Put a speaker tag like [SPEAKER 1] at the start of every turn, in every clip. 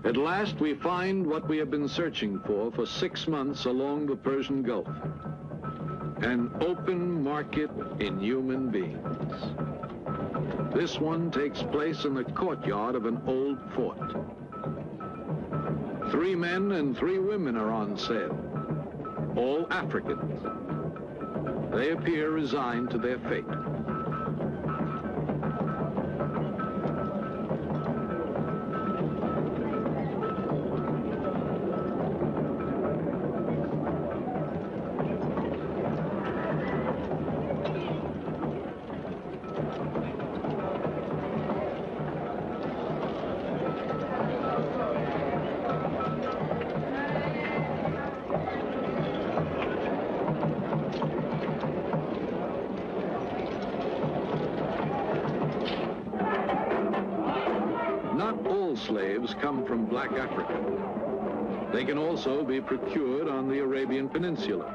[SPEAKER 1] At last we find what we have been searching for 6 months along the Persian Gulf. An open market in human beings. This one takes place in the courtyard of an old fort. 3 men and 3 women are on sale, all Africans. They appear resigned to their fate. Slaves come from black Africa. They can also be procured on the Arabian Peninsula.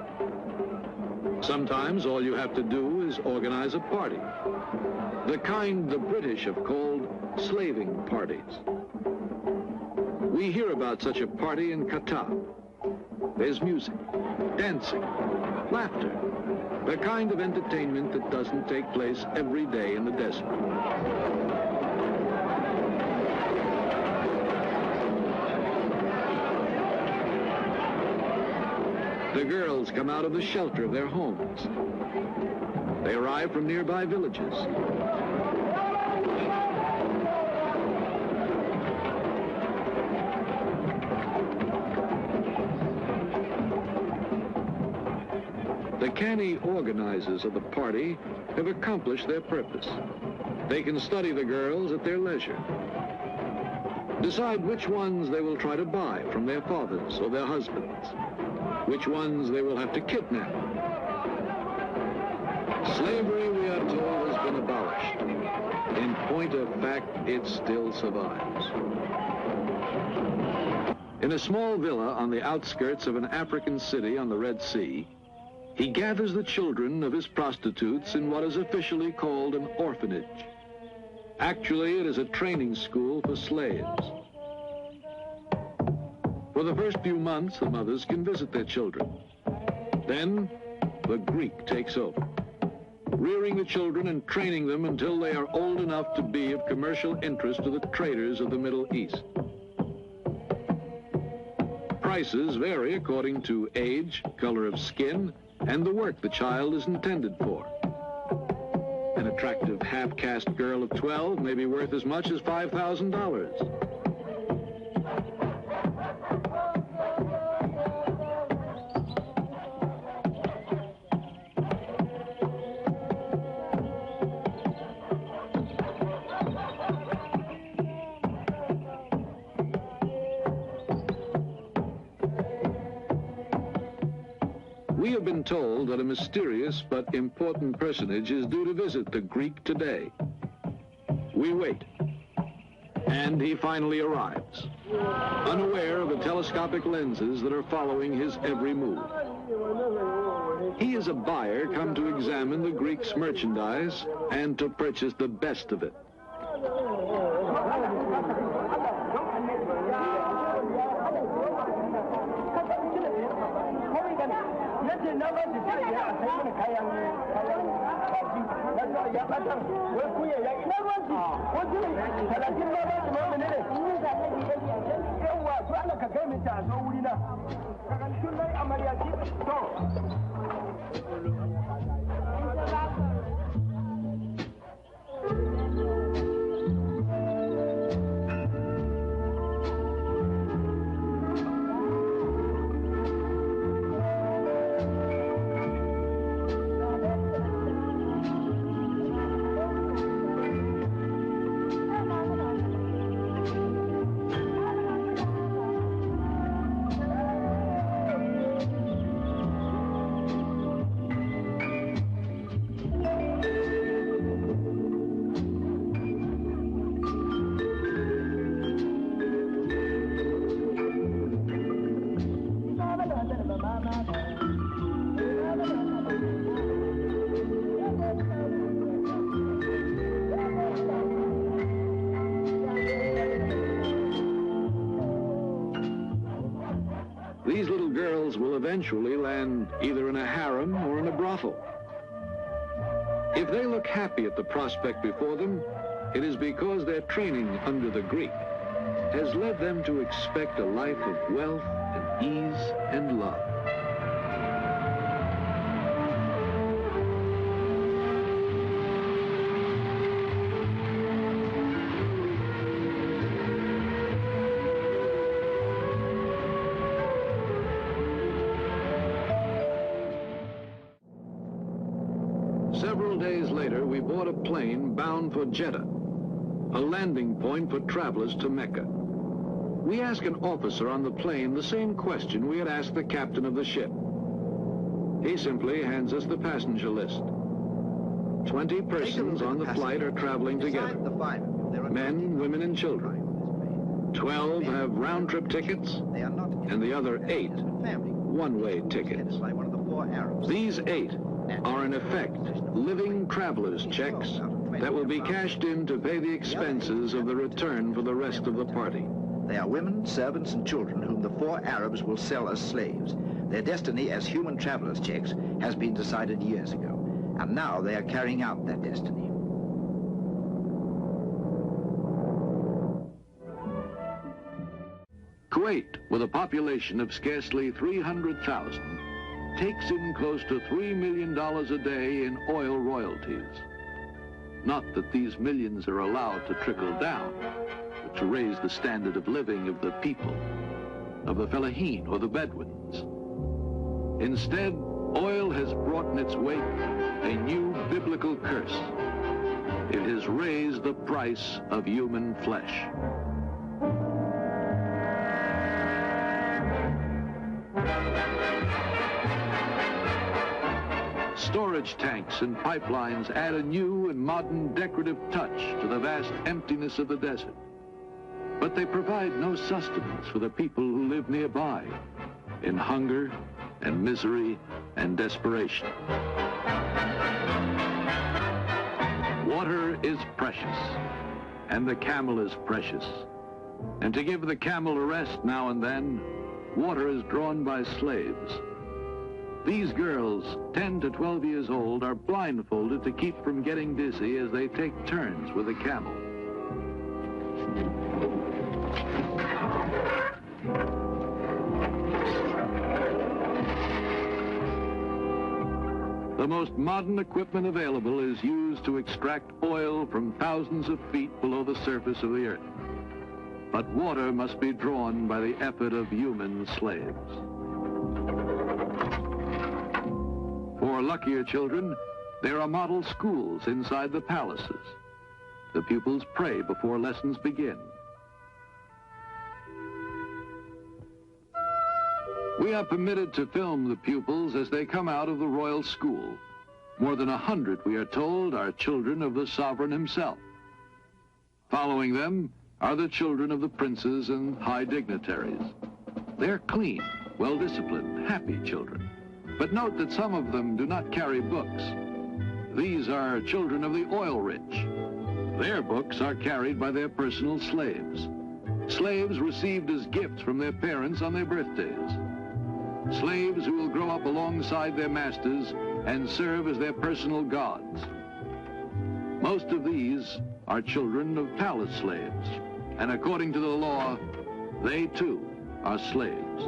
[SPEAKER 1] Sometimes all you have to do is organize a party, the kind the British have called slaving parties. We hear about such a party in Qatar. There's music, dancing, laughter, the kind of entertainment that doesn't take place every day in the desert. The girls come out of the shelter of their homes. They arrive from nearby villages. The canny organizers of the party have accomplished their purpose. They can study the girls at their leisure, decide which ones they will try to buy from their fathers or their husbands, which ones they will have to kidnap. Slavery, we are told, has been abolished. In point of fact, it still survives. In a small villa on the outskirts of an African city on the Red Sea, he gathers the children of his prostitutes in what is officially called an orphanage. Actually, it is a training school for slaves. For the first few months, the mothers can visit their children. Then, the Greek takes over, rearing the children and training them until they are old enough to be of commercial interest to the traders of the Middle East. Prices vary according to age, color of skin, and the work the child is intended for. An attractive half-caste girl of 12 may be worth as much as $5,000. We have been told that a mysterious but important personage is due to visit the Greek today. We wait, and he finally arrives, unaware of the telescopic lenses that are following his every move. He is a buyer come to examine the Greek's merchandise and to purchase the best of it. will eventually land either in a harem or in a brothel. If they look happy at the prospect before them, it is because their training under the Greek has led them to expect a life of wealth and ease and love. Several days later, we board a plane bound for Jeddah, a landing point for travelers to Mecca. We ask an officer on the plane the same question we had asked the captain of the ship. He simply hands us the passenger list. 20 persons on the flight are traveling together. Men, women, and children. 12 have round-trip tickets, and the other 8 one-way tickets. These 8 are in effect living traveler's checks that will be cashed in to pay the expenses of the return for the rest of the party.
[SPEAKER 2] They are women, servants, and children whom the 4 Arabs will sell as slaves. Their destiny as human traveler's checks has been decided years ago, and now they are carrying out that destiny.
[SPEAKER 1] Kuwait, with a population of scarcely 300,000, takes in close to $3 million a day in oil royalties. Not that these millions are allowed to trickle down, but to raise the standard of living of the people, of the Fellahin or the Bedouins. Instead, oil has brought in its wake a new biblical curse. It has raised the price of human flesh. Storage tanks and pipelines add a new and modern decorative touch to the vast emptiness of the desert. But they provide no sustenance for the people who live nearby, in hunger and misery and desperation. Water is precious, and the camel is precious. And to give the camel a rest now and then, water is drawn by slaves. These girls, 10 to 12 years old, are blindfolded to keep from getting dizzy as they take turns with a camel. The most modern equipment available is used to extract oil from thousands of feet below the surface of the earth. But water must be drawn by the effort of human slaves. For luckier children, there are model schools inside the palaces. The pupils pray before lessons begin. We are permitted to film the pupils as they come out of the royal school. More than 100, we are told, are children of the sovereign himself. Following them are the children of the princes and high dignitaries. They're clean, well-disciplined, happy children. But note that some of them do not carry books. These are children of the oil rich. Their books are carried by their personal slaves. Slaves received as gifts from their parents on their birthdays. Slaves who will grow up alongside their masters and serve as their personal gods. Most of these are children of palace slaves, and according to the law, they too are slaves.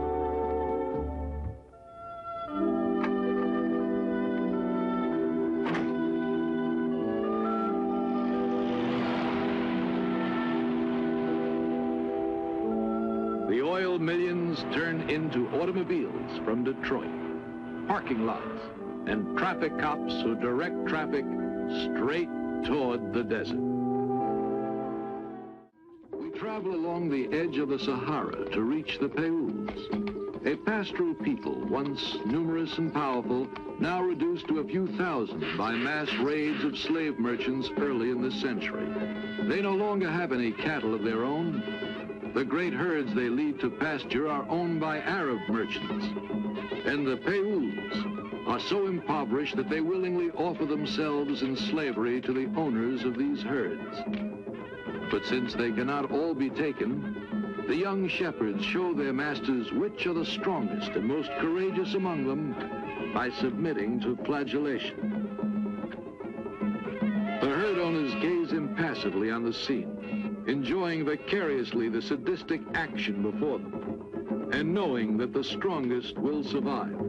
[SPEAKER 1] The oil millions turn into automobiles from Detroit, parking lots, and traffic cops who direct traffic straight toward the desert. We travel along the edge of the Sahara to reach the Payouls, a pastoral people once numerous and powerful, now reduced to a few thousand by mass raids of slave merchants early in this century. They no longer have any cattle of their own. The great herds they lead to pasture are owned by Arab merchants, and the Payouls are so impoverished that they willingly offer themselves in slavery to the owners of these herds. But since they cannot all be taken, the young shepherds show their masters which are the strongest and most courageous among them by submitting to flagellation. The herd owners gaze impassively on the scene, enjoying vicariously the sadistic action before them, and knowing that the strongest will survive.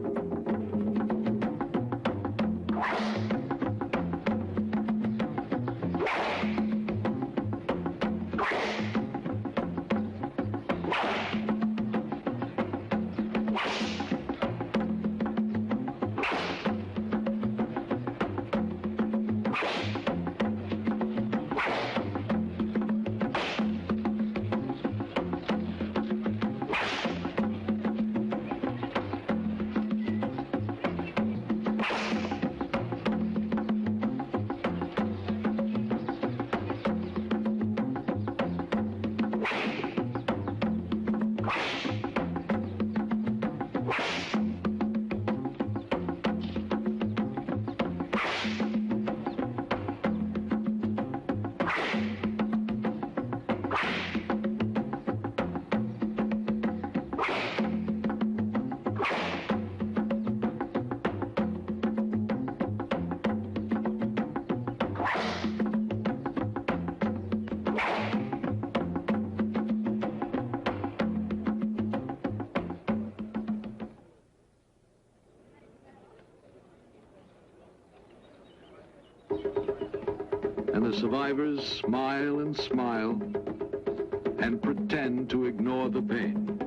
[SPEAKER 1] And the survivors smile and smile and pretend to ignore the pain.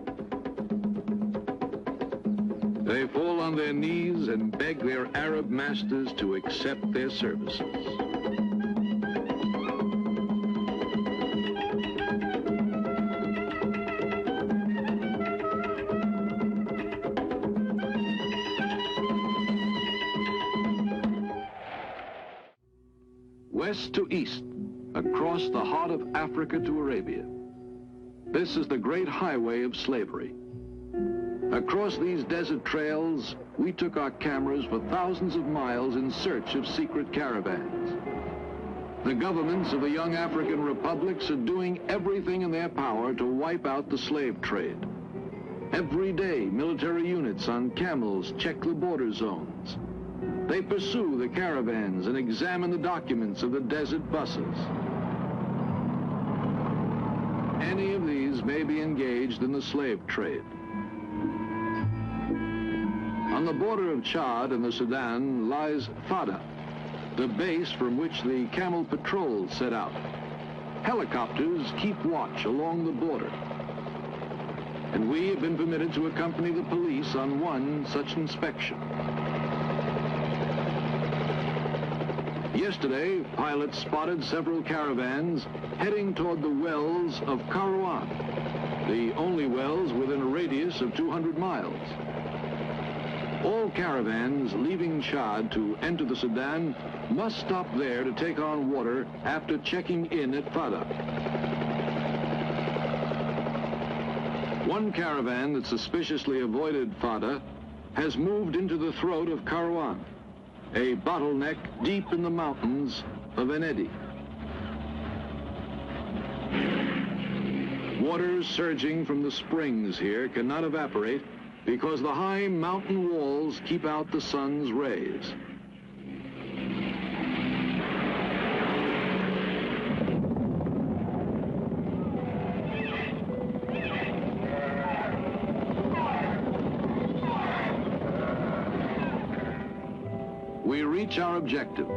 [SPEAKER 1] They fall on their knees and beg their Arab masters to accept their services. West to east, across the heart of Africa to Arabia. This is the great highway of slavery. Across these desert trails, we took our cameras for thousands of miles in search of secret caravans. The governments of the young African republics are doing everything in their power to wipe out the slave trade. Every day, military units on camels check the border zones. They pursue the caravans and examine the documents of the desert buses. Any of these may be engaged in the slave trade. On the border of Chad and the Sudan lies Fada, the base from which the camel patrols set out. Helicopters keep watch along the border. And we have been permitted to accompany the police on one such inspection. Yesterday, pilots spotted several caravans heading toward the wells of Kairouan, the only wells within a radius of 200 miles. All caravans leaving Chad to enter the Sudan must stop there to take on water after checking in at Fada. One caravan that suspiciously avoided Fada has moved into the throat of Kairouan, a bottleneck deep in the mountains of Enedi. Water surging from the springs here cannot evaporate because the high mountain walls keep out the sun's rays. We reach our objective.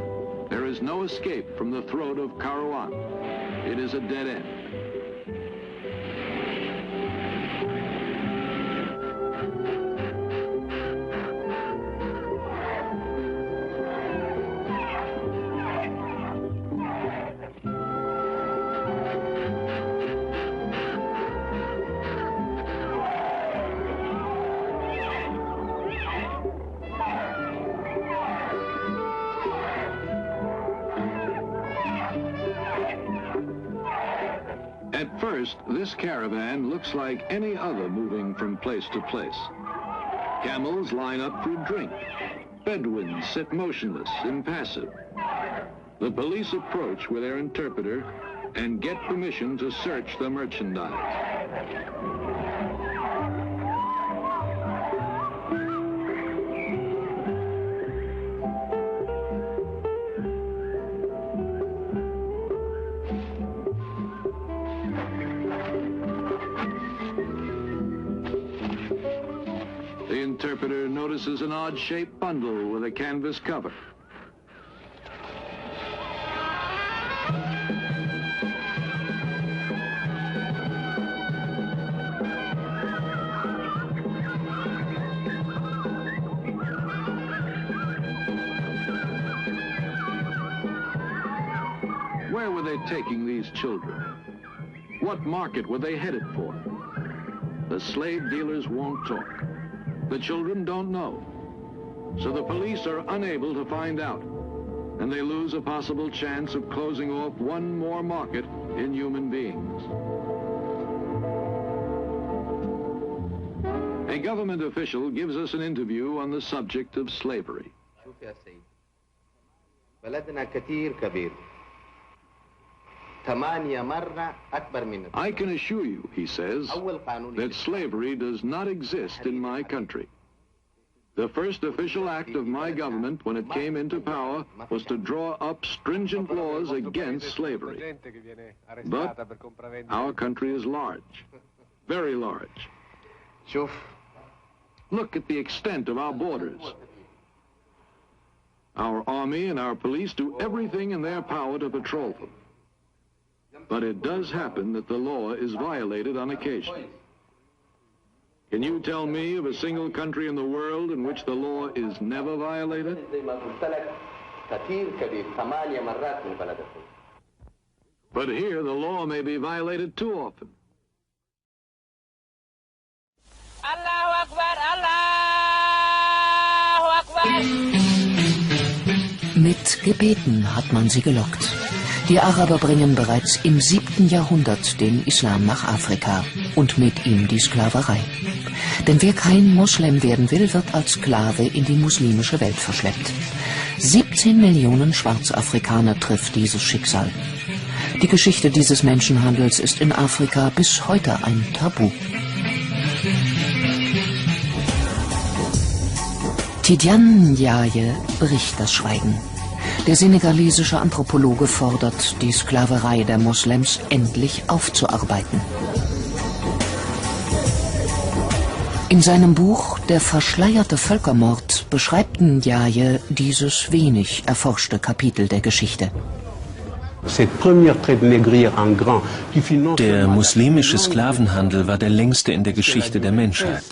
[SPEAKER 1] There is no escape from the throat of Kairouan. It is a dead end. At first, this caravan looks like any other moving from place to place. Camels line up for a drink. Bedouins sit motionless, impassive. The police approach with their interpreter and get permission to search the merchandise. The interpreter notices an odd-shaped bundle with a canvas cover. Where were they taking these children? What market were they headed for? The slave dealers won't talk. The children don't know. So the police are unable to find out, and they lose a possible chance of closing off one more market in human beings. A government official gives us an interview on the subject of slavery. I can assure you, he says, that slavery does not exist in my country. The first official act of my government when it came into power was to draw up stringent laws against slavery. But our country is large, very large. Look at the extent of our borders. Our army and our police do everything in their power to patrol them. But it does happen that the law is violated on occasion. Can you tell me of a single country in the world in which the law is never violated? But here the law may be violated too often.
[SPEAKER 3] Allahu Akbar, Allahu Akbar.
[SPEAKER 4] Mit Gebeten hat man sie gelockt. Die Araber bringen bereits im 7. Jahrhundert den Islam nach Afrika und mit ihm die Sklaverei. Denn wer kein Moslem werden will, wird als Sklave in die muslimische Welt verschleppt. 17 Millionen Schwarzafrikaner trifft dieses Schicksal. Die Geschichte dieses Menschenhandels ist in Afrika bis heute ein Tabu. Tidiane Ndiaye bricht das Schweigen. Der senegalesische Anthropologe fordert, die Sklaverei der Moslems endlich aufzuarbeiten. In seinem Buch »Der verschleierte Völkermord« beschreibt Ndiaye dieses wenig erforschte Kapitel der Geschichte.
[SPEAKER 5] Der muslimische Sklavenhandel war der längste in der Geschichte der Menschheit.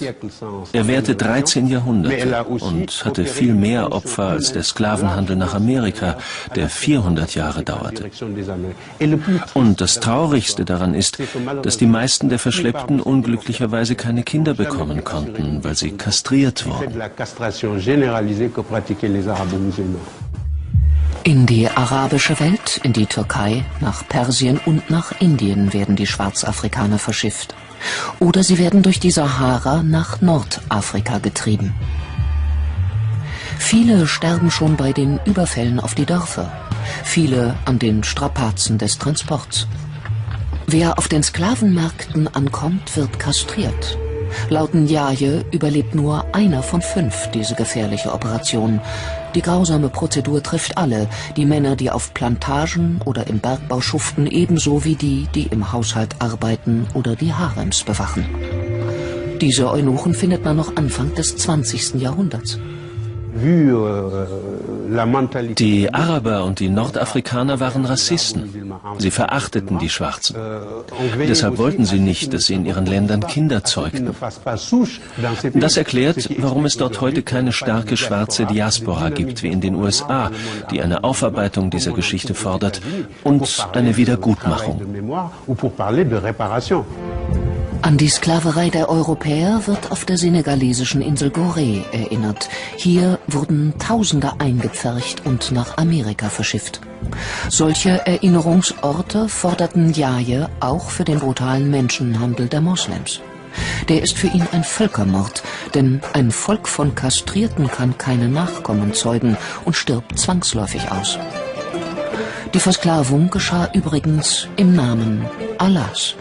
[SPEAKER 5] Er währte 13 Jahrhunderte und hatte viel mehr Opfer als der Sklavenhandel nach Amerika, der 400 Jahre dauerte. Und das Traurigste daran ist, dass die meisten der Verschleppten unglücklicherweise keine Kinder bekommen konnten, weil sie kastriert wurden.
[SPEAKER 4] In die arabische Welt, in die Türkei, nach Persien und nach Indien werden die Schwarzafrikaner verschifft. Oder sie werden durch die Sahara nach Nordafrika getrieben. Viele sterben schon bei den Überfällen auf die Dörfer, viele an den Strapazen des Transports. Wer auf den Sklavenmärkten ankommt, wird kastriert. Laut Ndiaye überlebt nur einer von 5 diese gefährliche Operation. Die grausame Prozedur trifft alle, die Männer, die auf Plantagen oder im Bergbau schuften, ebenso wie die, die im Haushalt arbeiten oder die Harems bewachen. Diese Eunuchen findet man noch Anfang des 20. Jahrhunderts.
[SPEAKER 5] Die Araber und die Nordafrikaner waren Rassisten. Sie verachteten die Schwarzen. Deshalb wollten sie nicht, dass sie in ihren Ländern Kinder zeugten. Das erklärt, warum es dort heute keine starke schwarze Diaspora gibt wie in den USA, die eine Aufarbeitung dieser Geschichte fordert und eine Wiedergutmachung.
[SPEAKER 4] An die Sklaverei der Europäer wird auf der senegalesischen Insel Gorée erinnert. Hier wurden Tausende eingepfercht und nach Amerika verschifft. Solche Erinnerungsorte forderten Ndiaye auch für den brutalen Menschenhandel der Moslems. Der ist für ihn ein Völkermord, denn ein Volk von Kastrierten kann keine Nachkommen zeugen und stirbt zwangsläufig aus. Die Versklavung geschah übrigens im Namen Allahs.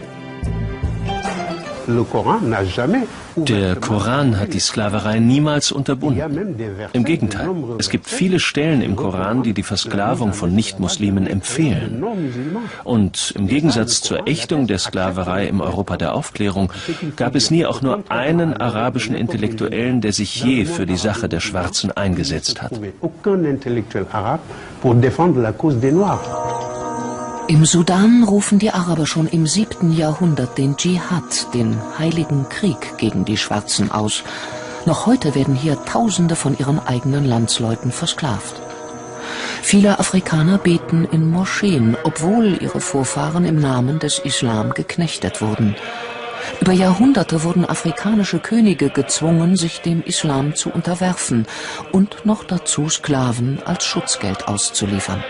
[SPEAKER 5] Der Koran hat die Sklaverei niemals unterbunden. Im Gegenteil, es gibt viele Stellen im Koran, die die Versklavung von Nichtmuslimen empfehlen. Und im Gegensatz zur Ächtung der Sklaverei im Europa der Aufklärung gab es nie auch nur einen arabischen Intellektuellen, der sich je für die Sache der Schwarzen eingesetzt hat.
[SPEAKER 4] Im Sudan rufen die Araber schon im 7. Jahrhundert den Dschihad, den heiligen Krieg gegen die Schwarzen, aus. Noch heute werden hier Tausende von ihren eigenen Landsleuten versklavt. Viele Afrikaner beten in Moscheen, obwohl ihre Vorfahren im Namen des Islam geknechtet wurden. Über Jahrhunderte wurden afrikanische Könige gezwungen, sich dem Islam zu unterwerfen und noch dazu Sklaven als Schutzgeld auszuliefern.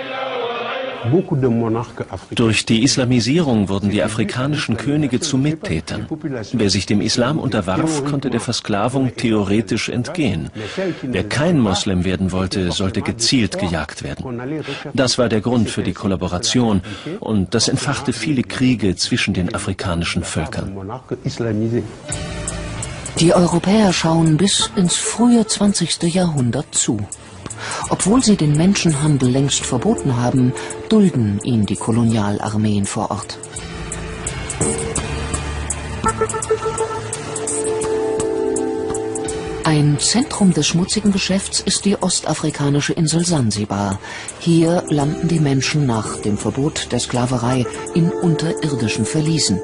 [SPEAKER 5] Durch die Islamisierung wurden die afrikanischen Könige zu Mittätern. Wer sich dem Islam unterwarf, konnte der Versklavung theoretisch entgehen. Wer kein Moslem werden wollte, sollte gezielt gejagt werden. Das war der Grund für die Kollaboration und das entfachte viele Kriege zwischen den afrikanischen Völkern.
[SPEAKER 4] Die Europäer schauen bis ins frühe 20. Jahrhundert zu. Obwohl sie den Menschenhandel längst verboten haben, dulden ihn die Kolonialarmeen vor Ort. Ein Zentrum des schmutzigen Geschäfts ist die ostafrikanische Insel Sansibar. Hier landen die Menschen nach dem Verbot der Sklaverei in unterirdischen Verliesen.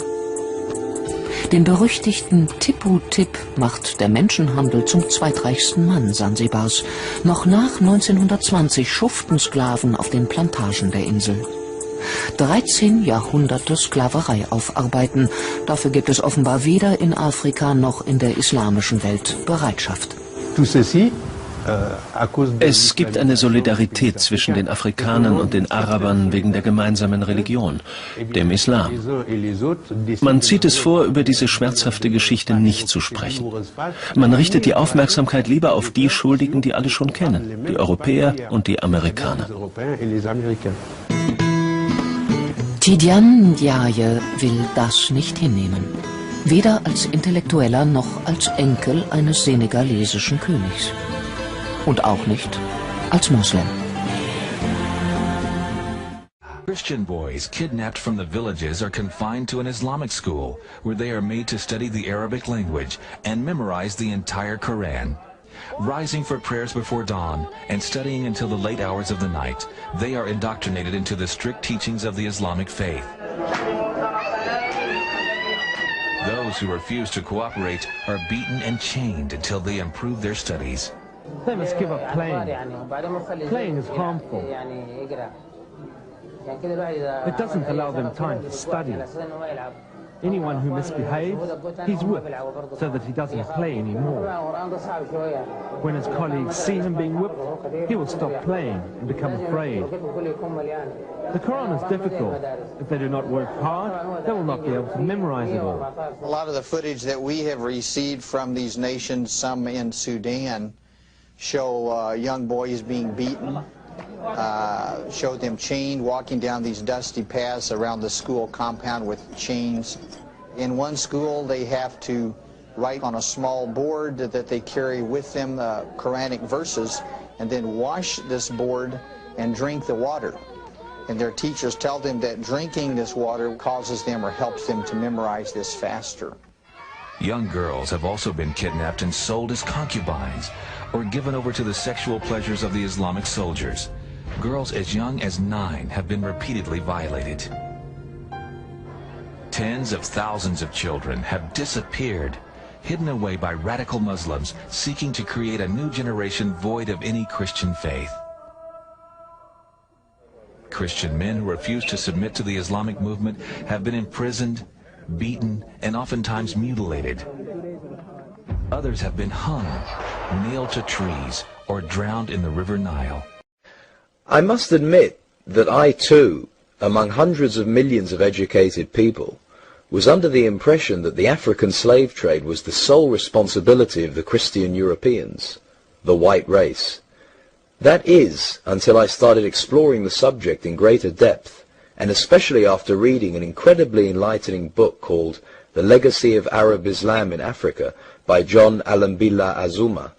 [SPEAKER 4] Den berüchtigten Tipu Tip macht der Menschenhandel zum zweitreichsten Mann Sansibars. Noch nach 1920 schuften Sklaven auf den Plantagen der Insel. 13 Jahrhunderte Sklaverei aufarbeiten, dafür gibt es offenbar weder in Afrika noch in der islamischen Welt Bereitschaft.
[SPEAKER 5] Es gibt eine Solidarität zwischen den Afrikanern und den Arabern wegen der gemeinsamen Religion, dem Islam. Man zieht es vor, über diese schmerzhafte Geschichte nicht zu sprechen. Man richtet die Aufmerksamkeit lieber auf die Schuldigen, die alle schon kennen, die Europäer und die Amerikaner.
[SPEAKER 4] Tidiane Ndiaye will das nicht hinnehmen. Weder als Intellektueller noch als Enkel eines senegalesischen Königs. Und auch nicht als Moslem.
[SPEAKER 6] Christian boys kidnapped from the villages are confined to an Islamic school where they are made to study the Arabic language and memorize the entire Quran. Rising for prayers before dawn and studying until the late hours of the night, they are indoctrinated into the strict teachings of the Islamic faith. Those who refuse to cooperate are beaten and chained until they improve their studies.
[SPEAKER 7] They must give up playing. Playing is harmful. It doesn't allow them time to study. Anyone who misbehaves, he's whipped so that he doesn't play anymore. When his colleagues see him being whipped, he will stop playing and become afraid. The Quran is difficult. If they do not work hard, they will not be able to memorize it all.
[SPEAKER 8] A lot of the footage that we have received from these nations, some in Sudan, show young boys being beaten, show them chained, walking down these dusty paths around the school compound with chains. In one school, they have to write on a small board that they carry with them Quranic verses and then wash this board and drink the water. And their teachers tell them that drinking this water causes them or helps them to memorize this faster.
[SPEAKER 6] Young girls have also been kidnapped and sold as concubines or given over to the sexual pleasures of the Islamic soldiers. Girls as young as 9 have been repeatedly violated. Tens of thousands of children have disappeared, hidden away by radical Muslims seeking to create a new generation void of any Christian faith. Christian men who refuse to submit to the Islamic movement have been imprisoned, beaten, and oftentimes mutilated. Others have been hung, nailed to trees, or drowned in the River Nile.
[SPEAKER 9] I must admit that I too, among hundreds of millions of educated people, was under the impression that the African slave trade was the sole responsibility of the Christian Europeans, the white race. That is, until I started exploring the subject in greater depth, and especially after reading an incredibly enlightening book called The Legacy of Arab Islam in Africa by John Alambila Azuma.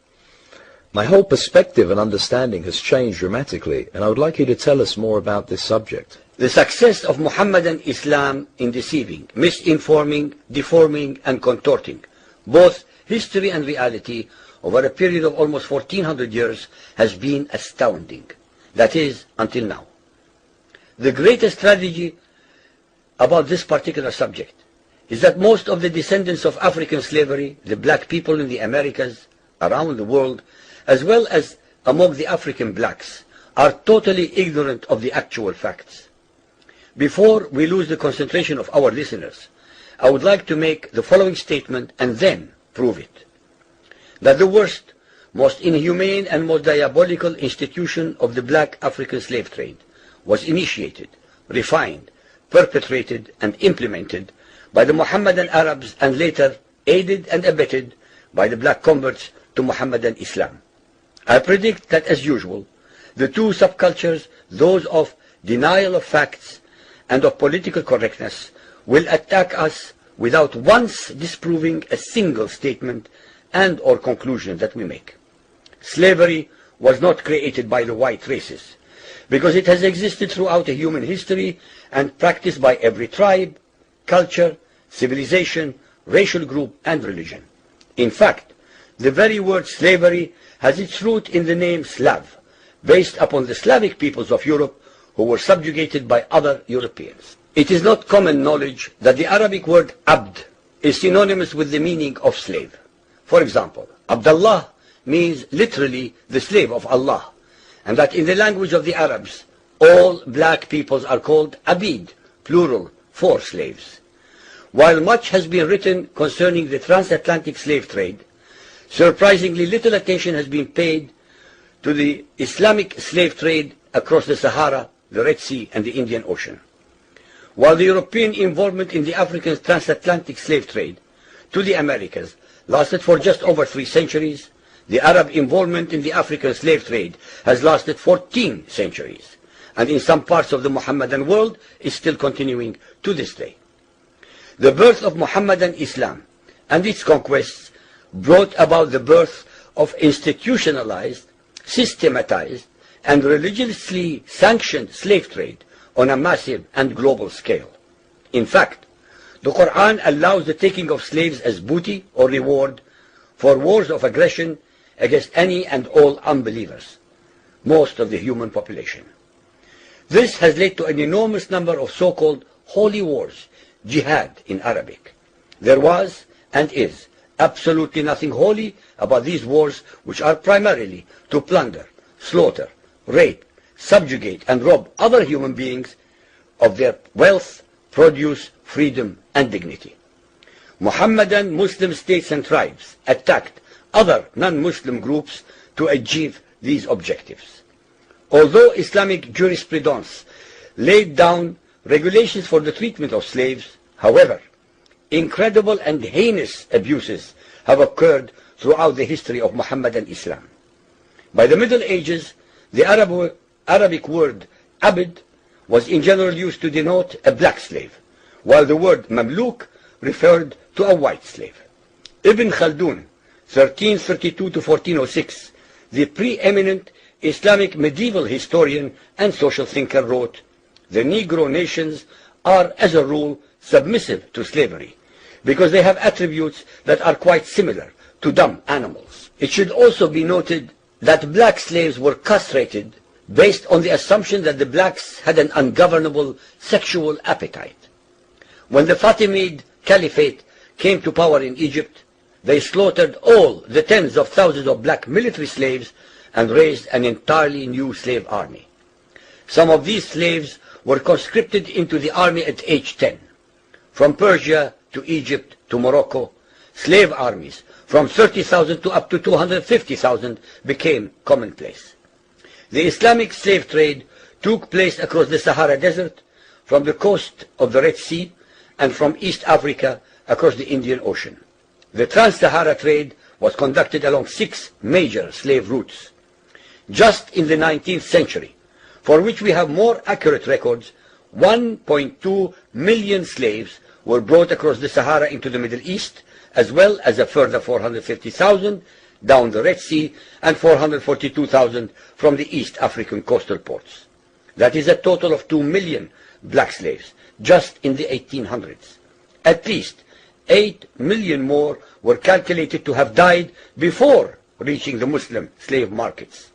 [SPEAKER 9] My whole perspective and understanding has changed dramatically, and I would like you to tell us more about this subject.
[SPEAKER 10] The success of Muhammadan Islam in deceiving, misinforming, deforming, and contorting both history and reality over a period of almost 1400 years has been astounding. That is, until now. The greatest tragedy about this particular subject is that most of the descendants of African slavery, the black people in the Americas, around the world, as well as among the African blacks, are totally ignorant of the actual facts. Before we lose the concentration of our listeners, I would like to make the following statement and then prove it. That the worst, most inhumane and most diabolical institution of the black African slave trade was initiated, refined, perpetrated, and implemented by the Mohammedan Arabs and later aided and abetted by the black converts to Mohammedan Islam. I predict that, as usual, the two subcultures, those of denial of facts and of political correctness, will attack us without once disproving a single statement and or conclusion that we make. Slavery was not created by the white races, because it has existed throughout human history and practiced by every tribe, culture, civilization, racial group, and religion. In fact, the very word slavery has its root in the name Slav, based upon the Slavic peoples of Europe who were subjugated by other Europeans. It is not common knowledge that the Arabic word abd is synonymous with the meaning of slave. For example, Abdullah means literally the slave of Allah, and that in the language of the Arabs, all black peoples are called abid, plural, for slaves. While much has been written concerning the transatlantic slave trade, surprisingly little attention has been paid to the Islamic slave trade across the Sahara, the Red Sea, and the Indian Ocean. While the European involvement in the African transatlantic slave trade to the Americas lasted for just over 3 centuries, the Arab involvement in the African slave trade has lasted 14 centuries, and in some parts of the Mohammedan world is still continuing to this day. The birth of Mohammedan Islam and its conquests brought about the birth of institutionalized, systematized, and religiously sanctioned slave trade on a massive and global scale. In fact, the Quran allows the taking of slaves as booty or reward for wars of aggression against any and all unbelievers, most of the human population. This has led to an enormous number of so-called holy wars, jihad in Arabic. There was and is absolutely nothing holy about these wars, which are primarily to plunder, slaughter, rape, subjugate, and rob other human beings of their wealth, produce, freedom, and dignity. Mohammedan Muslim states and tribes attacked other non-Muslim groups to achieve these objectives. Although Islamic jurisprudence laid down regulations for the treatment of slaves, however, incredible and heinous abuses have occurred throughout the history of Mohammedan Islam. By the Middle Ages, the Arabic word abd was in general used to denote a black slave, while the word mamluk referred to a white slave. Ibn Khaldun, 1332 to 1406, the preeminent Islamic medieval historian and social thinker, wrote, "The Negro nations are, as a rule, submissive to slavery, because they have attributes that are quite similar to dumb animals." It should also be noted that black slaves were castrated based on the assumption that the blacks had an ungovernable sexual appetite. When the Fatimid Caliphate came to power in Egypt, they slaughtered all the tens of thousands of black military slaves and raised an entirely new slave army. Some of these slaves were conscripted into the army at age 10. From Persia to Egypt to Morocco, slave armies from 30,000 to up to 250,000 became commonplace. The Islamic slave trade took place across the Sahara Desert, from the coast of the Red Sea, and from East Africa across the Indian Ocean. The Trans-Sahara trade was conducted along 6 major slave routes. just in the 19th century, for which we have more accurate records. 1.2 million slaves were brought across the Sahara into the Middle East, as well as a further 450,000 down the Red Sea and 442,000 from the East African coastal ports. That is a total of 2 million black slaves just in the 1800s. At least 8 million more were calculated to have died before reaching the Muslim slave markets.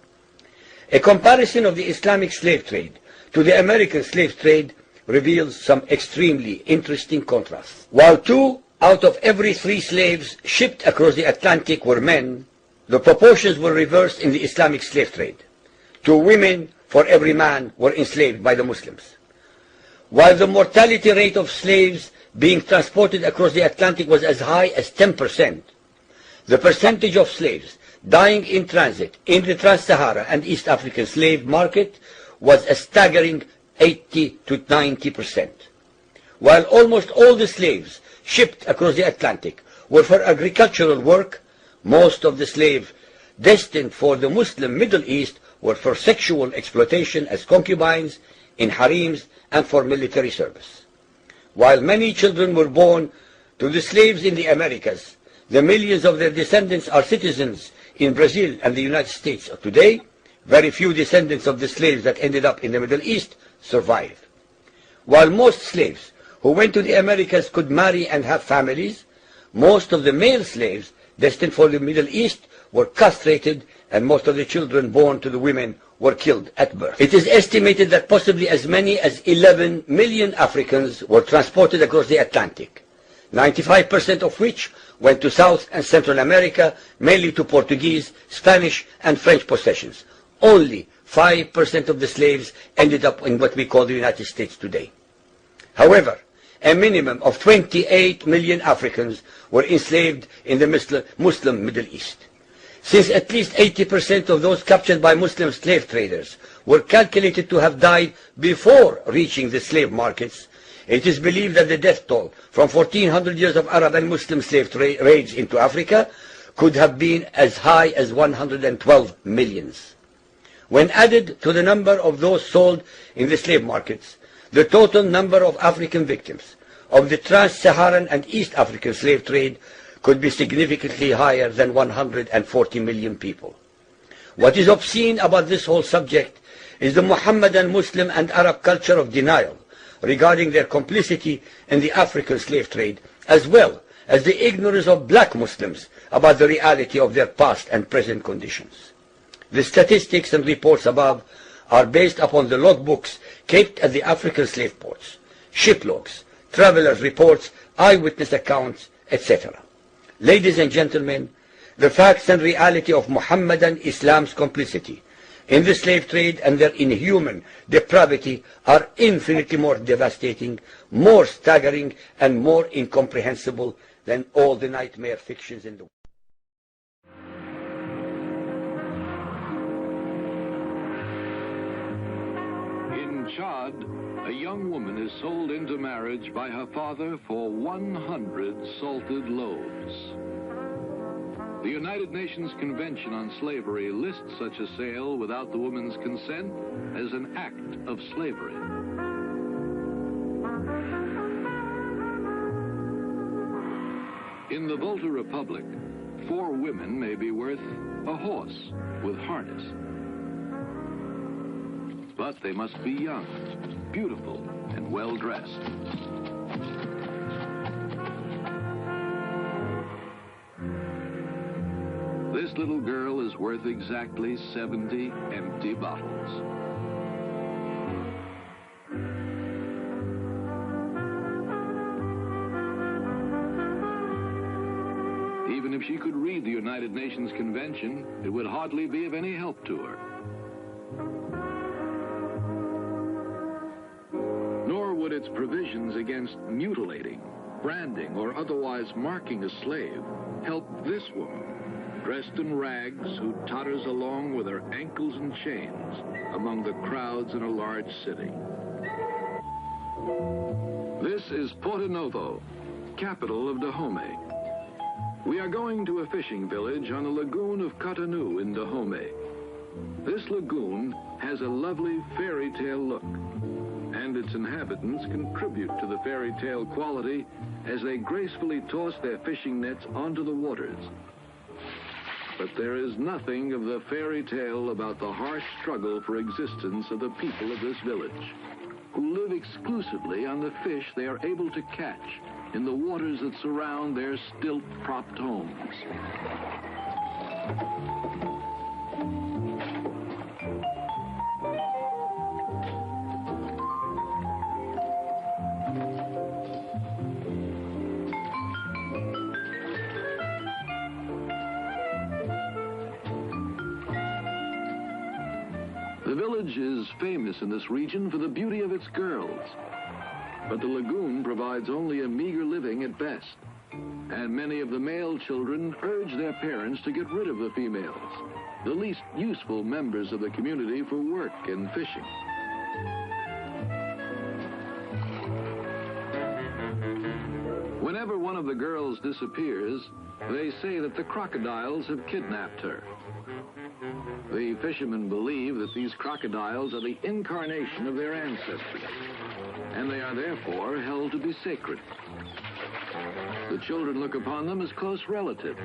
[SPEAKER 10] A comparison of the Islamic slave trade to the American slave trade reveals some extremely interesting contrasts. While 2 out of every 3 slaves shipped across the Atlantic were men, the proportions were reversed in the Islamic slave trade. 2 women for every man were enslaved by the Muslims. While the mortality rate of slaves being transported across the Atlantic was as high as 10%, the percentage of slaves dying in transit in the Trans-Sahara and East African slave market was a staggering 80 to 90%. While almost all the slaves shipped across the Atlantic were for agricultural work, most of the slaves destined for the Muslim Middle East were for sexual exploitation as concubines, in harems, and for military service. While many children were born to the slaves in the Americas, the millions of their descendants are citizens in Brazil and the United States of today. Very few descendants of the slaves that ended up in the Middle East survive. While most slaves who went to the Americas could marry and have families, most of the male slaves destined for the Middle East were castrated, and most of the children born to the women were killed at birth. It is estimated that possibly as many as 11 million Africans were transported across the Atlantic, 95% of which went to South and Central America, mainly to Portuguese, Spanish, and French possessions. Only 5% of the slaves ended up in what we call the United States today. However, a minimum of 28 million Africans were enslaved in the Muslim Middle East. Since at least 80% of those captured by Muslim slave traders were calculated to have died before reaching the slave markets, it is believed that the death toll from 1400 years of Arab and Muslim slave raids into Africa could have been as high as 112 millions. When added to the number of those sold in the slave markets, the total number of African victims of the Trans-Saharan and East African slave trade could be significantly higher than 140 million people. What is obscene about this whole subject is the Mohammedan, Muslim, and Arab culture of denial regarding their complicity in the African slave trade, as well as the ignorance of black Muslims about the reality of their past and present conditions. The statistics and reports above are based upon the logbooks kept at the African slave ports, ship logs, travelers' reports, eyewitness accounts, etc. Ladies and gentlemen, the facts and reality of Mohammedan Islam's complicity in the slave trade and their inhuman depravity are infinitely more devastating, more staggering, and more incomprehensible than all the nightmare fictions in the world.
[SPEAKER 1] In Chad, a young woman is sold into marriage by her father for 100 salted loaves. The United Nations Convention on Slavery lists such a sale without the woman's consent as an act of slavery. In the Volta Republic, 4 women may be worth a horse with harness. But they must be young, beautiful, and well-dressed. This little girl is worth exactly 70 empty bottles. Even if she could read the United Nations Convention, it would hardly be of any help to her. Nor would its provisions against mutilating, branding, or otherwise marking a slave help this woman, dressed in rags, who totters along with her ankles in chains among the crowds in a large city. This is Porto Novo, capital of Dahomey. We are going to a fishing village on the lagoon of Cotonou in Dahomey. This lagoon has a lovely fairy tale look, and its inhabitants contribute to the fairy tale quality as they gracefully toss their fishing nets onto the waters. But there is nothing of the fairy tale about the harsh struggle for existence of the people of this village, who live exclusively on the fish they are able to catch in the waters that surround their stilt-propped homes. The village is famous in this region for the beauty of its girls, but the lagoon provides only a meager living at best, and many of the male children urge their parents to get rid of the females, the least useful members of the community for work and fishing. Whenever one of the girls disappears, they say that the crocodiles have kidnapped her. The fishermen believe that these crocodiles are the incarnation of their ancestors, and they are therefore held to be sacred. The children look upon them as close relatives.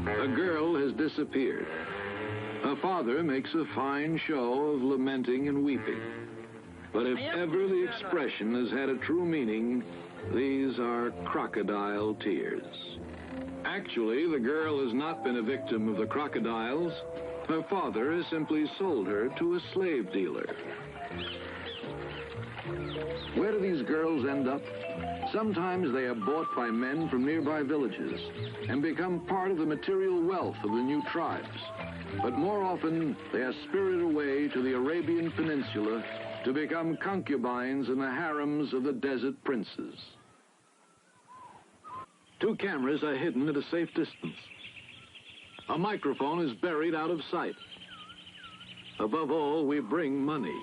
[SPEAKER 1] A girl has disappeared. Her father makes a fine show of lamenting and weeping. But if ever the expression has had a true meaning, these are crocodile tears. Actually, the girl has not been a victim of the crocodiles. Her father has simply sold her to a slave dealer. Where do these girls end up? Sometimes they are bought by men from nearby villages and become part of the material wealth of the new tribes. But more often, they are spirited away to the Arabian Peninsula to become concubines in the harems of the desert princes. 2 cameras are hidden at a safe distance. A microphone is buried out of sight. Above all, we bring money.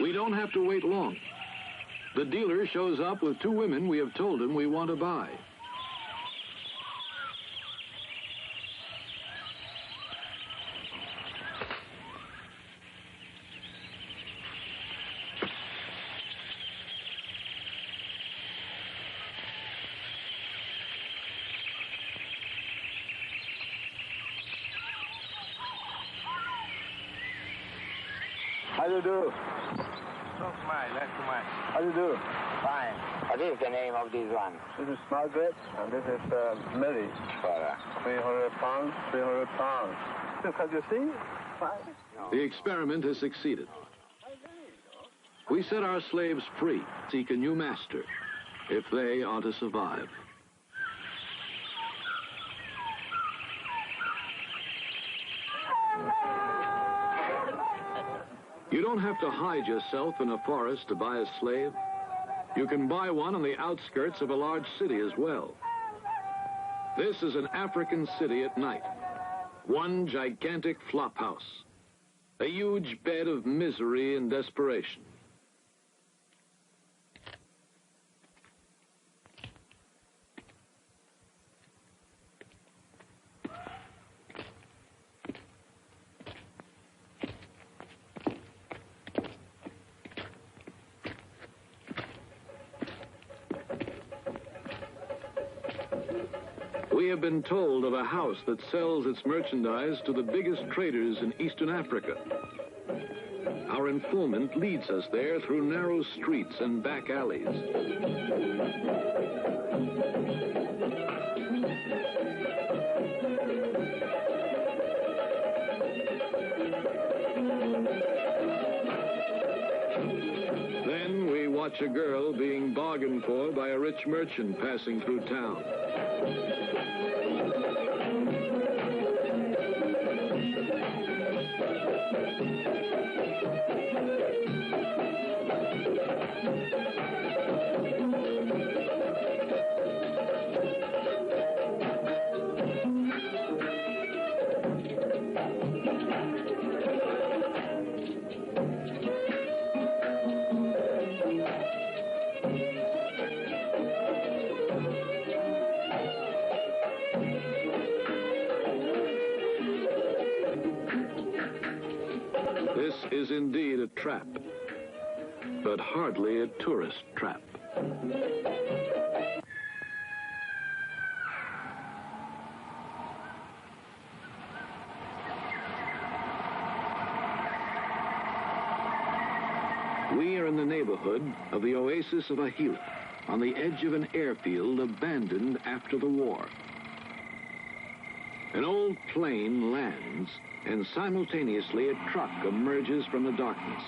[SPEAKER 1] We don't have to wait long. The dealer shows up with 2 women we have told him we want to buy.
[SPEAKER 11] How do you do?
[SPEAKER 12] So smile, let's smile.
[SPEAKER 11] How do you do?
[SPEAKER 12] Fine. What is the name of this one?
[SPEAKER 11] This is Margaret, and this is Mary. 300 pounds, 300 pounds. Can you see? Fine.
[SPEAKER 1] The experiment has succeeded. We set our slaves free, seek a new master, if they are to survive. You don't have to hide yourself in a forest to buy a slave. You can buy one on the outskirts of a large city as well. This is an African city at night. One gigantic flop house. A huge bed of misery and desperation. We have been told of a house that sells its merchandise to the biggest traders in Eastern Africa. Our informant leads us there through narrow streets and back alleys. Then we watch a girl being bargained for by a rich merchant passing through town. is indeed a trap, but hardly a tourist trap. We are in the neighborhood of the oasis of Ahila, on the edge of an airfield abandoned after the war. An old plane lands, and simultaneously a truck emerges from the darkness.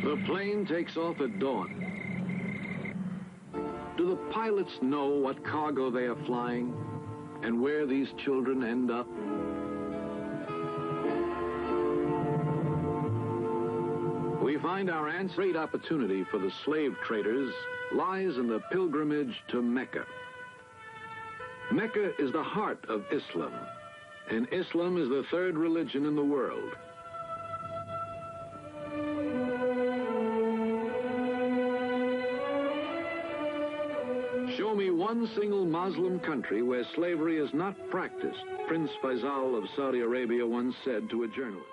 [SPEAKER 1] The plane takes off at dawn. Do the pilots know what cargo they are flying and where these children end up? We find our answer. Great opportunity for the slave traders lies in the pilgrimage to Mecca. Mecca is the heart of Islam, and Islam is the third religion in the world. Show me one single Muslim country where slavery is not practiced, Prince Faisal of Saudi Arabia once said to a journalist.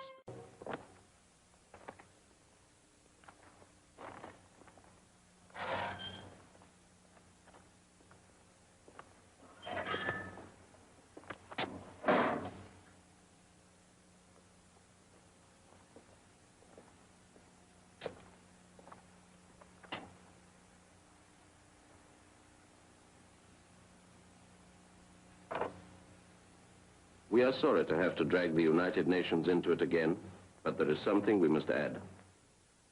[SPEAKER 13] We are sorry to have to drag the United Nations into it again, but there is something we must add.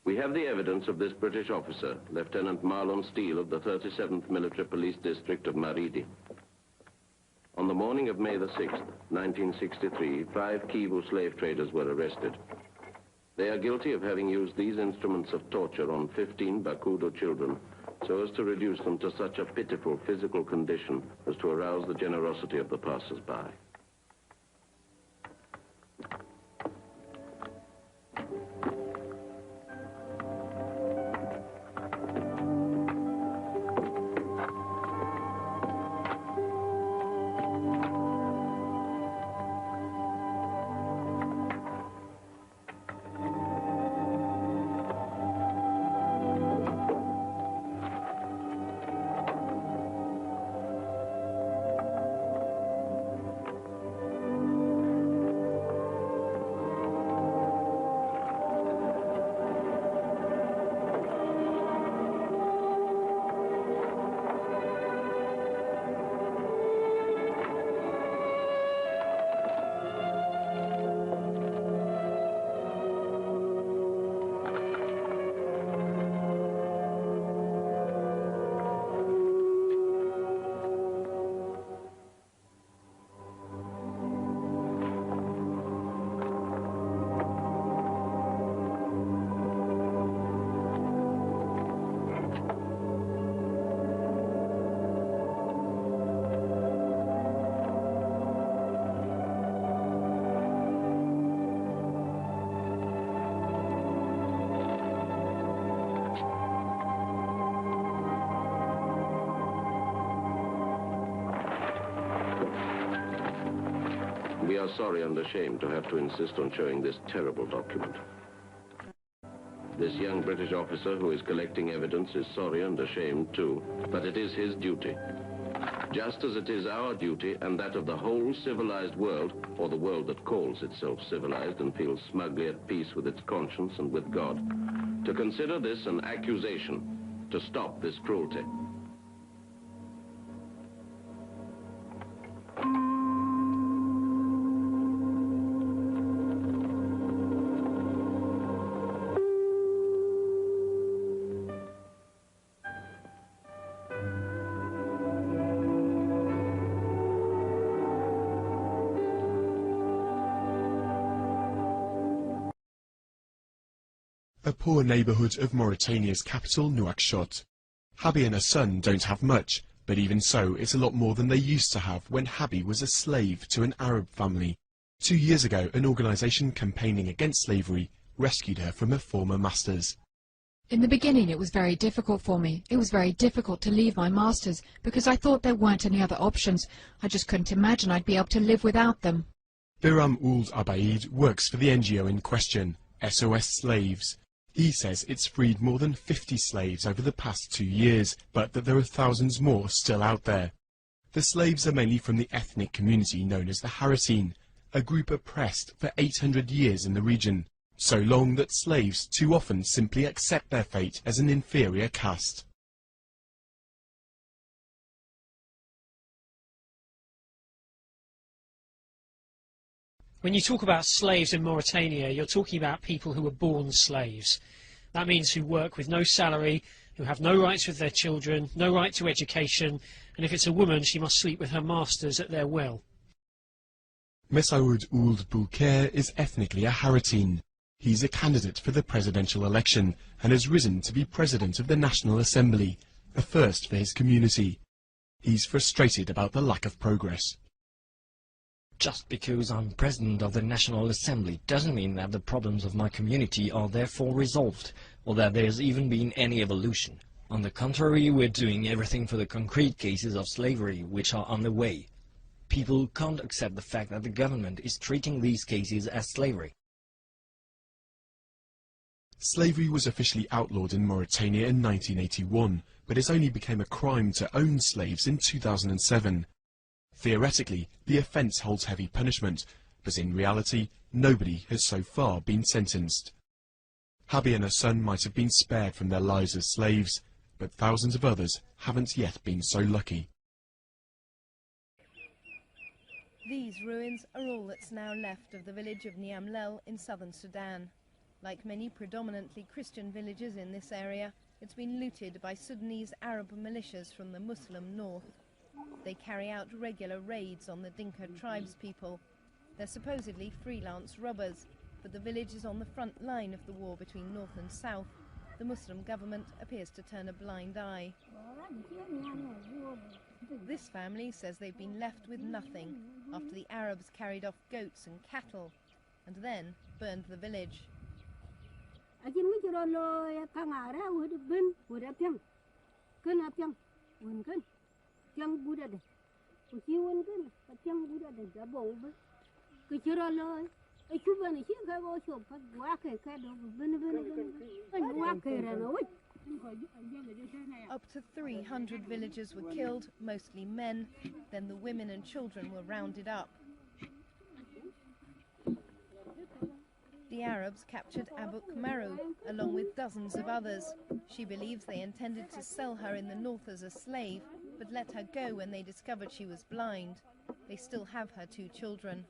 [SPEAKER 13] We have the evidence of this British officer, Lieutenant Marlon Steele of the 37th Military Police District of Maridi. On the morning of May the 6th, 1963, 5 Kivu slave traders were arrested. They are guilty of having used these instruments of torture on 15 Bakudo children so as to reduce them to such a pitiful physical condition as to arouse the generosity of the passers-by. We are sorry and ashamed to have to insist on showing this terrible document. This young British officer who is collecting evidence is sorry and ashamed too, but it is his duty. Just as it is our duty and that of the whole civilized world, or the world that calls itself civilized and feels smugly at peace with its conscience and with God, to consider this an accusation, to stop this cruelty.
[SPEAKER 14] a poor neighbourhood of Mauritania's capital, Nouakchott. Habi and her son don't have much, but even so, it's a lot more than they used to have when Habi was a slave to an Arab family. 2 years ago, an organisation campaigning against slavery rescued her from her former masters.
[SPEAKER 15] In the beginning it was very difficult for me. It was very difficult to leave my masters because I thought there weren't any other options. I just couldn't imagine I'd be able to live without them.
[SPEAKER 14] Biram Ould Abaid works for the NGO in question, SOS Slaves. He says it's freed more than 50 slaves over the past 2 years, but that there are thousands more still out there. The slaves are mainly from the ethnic community known as the Haratine, a group oppressed for 800 years in the region, so long that slaves too often simply accept their fate as an inferior caste.
[SPEAKER 16] When you talk about slaves in Mauritania, you're talking about people who were born slaves. That means who work with no salary, who have no rights with their children, no right to education, and if it's a woman, she must sleep with her masters at their will.
[SPEAKER 14] Messaoud Ould Bouker is ethnically a Haratine. He's a candidate for the presidential election and has risen to be president of the National Assembly, a first for his community. He's frustrated about the lack of progress.
[SPEAKER 17] Just because I'm president of the National Assembly doesn't mean that the problems of my community are therefore resolved, or that there's even been any evolution. On the contrary, we're doing everything for the concrete cases of slavery which are on the way. People can't accept the fact that the government is treating these cases as slavery.
[SPEAKER 14] Slavery was officially outlawed in Mauritania in 1981, but it only became a crime to own slaves in 2007. Theoretically, the offence holds heavy punishment, but in reality, nobody has so far been sentenced. Habi and her son might have been spared from their lives as slaves, but thousands of others haven't yet been so lucky.
[SPEAKER 18] These ruins are all that's now left of the village of Niamlel in southern Sudan. Like many predominantly Christian villages in this area, it's been looted by Sudanese Arab militias from the Muslim north. They carry out regular raids on the Dinka tribespeople. They're supposedly freelance robbers, but the village is on the front line of the war between north and south. The Muslim government appears to turn a blind eye. This family says they've been left with nothing after the Arabs carried off goats and cattle and then burned the village. Up to 300 villagers were killed, mostly men. Then the women and children were rounded up. The Arabs captured Abuk Maru, along with dozens of others. She believes they intended to sell her in the north as a slave, but let her go when they discovered she was blind. They still have her 2 children.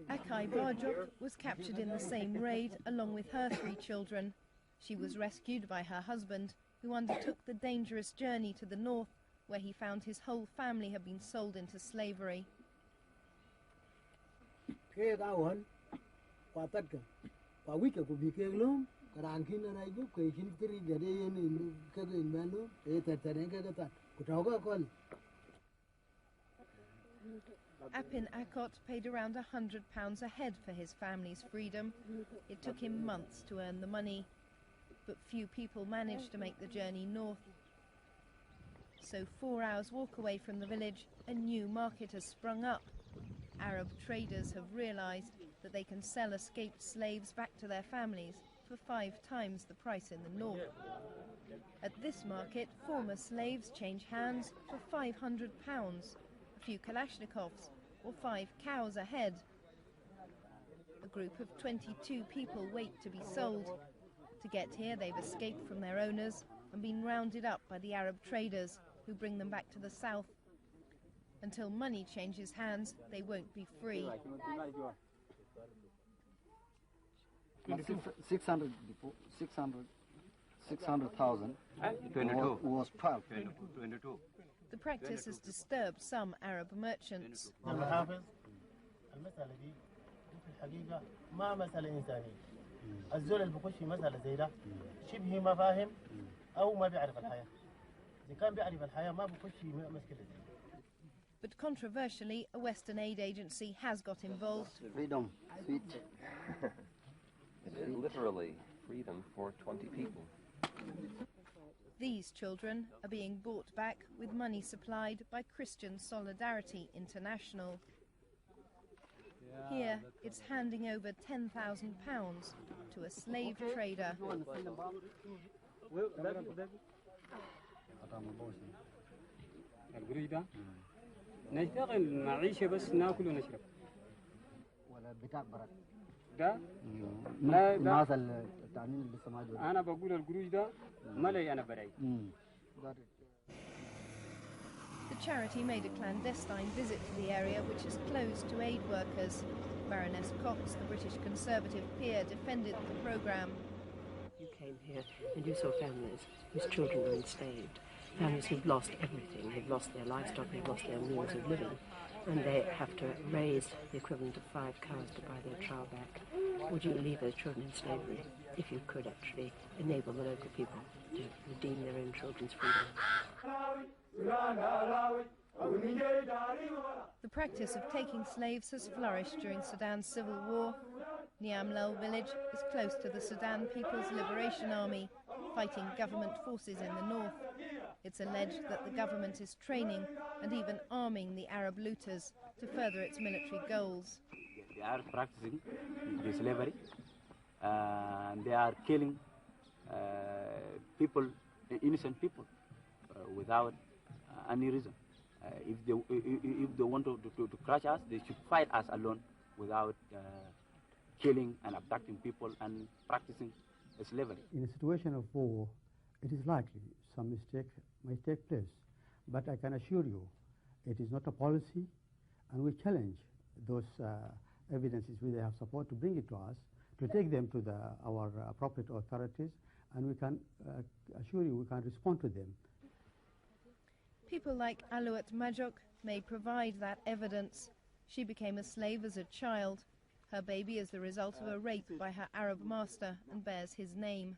[SPEAKER 18] Akai Barjok was captured in the same raid along with her 3 children. She was rescued by her husband, who undertook the dangerous journey to the north, where he found his whole family had been sold into slavery. Apin Akot paid around £100 a head for his family's freedom. It took him months to earn the money, but few people managed to make the journey north. So 4 hours walk away from the village, a new market has sprung up. Arab traders have realized that they can sell escaped slaves back to their families for 5 times the price in the north. At this market, former slaves change hands for £500, a few Kalashnikovs, or 5 cows a head. A group of 22 people wait to be sold. To get here, they've escaped from their owners and been rounded up by the Arab traders, who bring them back to the south. Until money changes hands, they won't be free.
[SPEAKER 19] 600,000 was 12. 22.
[SPEAKER 18] The practice has disturbed some Arab merchants.
[SPEAKER 20] الزول اللي بيخش في مسألة زي ده شبه ما فاهم أو ما بيعرف الحياة. إذا كان بيعرف الحياة ما بيخش في مشكلة زي ده.
[SPEAKER 18] But controversially, a Western aid agency has got involved.
[SPEAKER 19] Freedom, sweet.
[SPEAKER 21] It is literally freedom for 20 people.
[SPEAKER 18] These children are being brought back with money supplied by Christian Solidarity International. Here, it's handing over £10,000 to a slave trader.
[SPEAKER 22] نشتغل نعيش بس ناكل ونشرب.
[SPEAKER 19] ولا بتاع برك.
[SPEAKER 22] ده؟ لا ده. أنا بقول القروش ده مالي أنا براي.
[SPEAKER 18] The charity made a clandestine visit to the area, which is closed to aid workers. Baroness Cox, the British Conservative peer, defended the programme.
[SPEAKER 23] You came here and you saw families whose children were enslaved, families who've lost everything. They've lost their livestock, they've lost their means of living, and they have to raise the equivalent of 5 cows to buy their child back. Would you leave those children in slavery if you could actually enable the local people to redeem their own children's freedom?
[SPEAKER 18] The practice of taking slaves has flourished during Sudan's civil war. Niamlel village is close to the Sudan People's Liberation Army, fighting government forces in the north. It's alleged that the government is training and even arming the Arab looters to further its military goals.
[SPEAKER 24] They are practicing the slavery, and they are killing people, innocent people, without any reason. If they want to crush us, they should fight us alone without killing and abducting people and practicing slavery.
[SPEAKER 25] In a situation of war, it is likely some mistake may take place. But I can assure you, it is not a policy, and we challenge those evidences which they have support to bring it to us, to take them to our appropriate authorities, and we can assure you we can respond to them.
[SPEAKER 18] People like Alouat Majok may provide that evidence. She became a slave as a child. Her baby is the result of a rape by her Arab master and bears his name.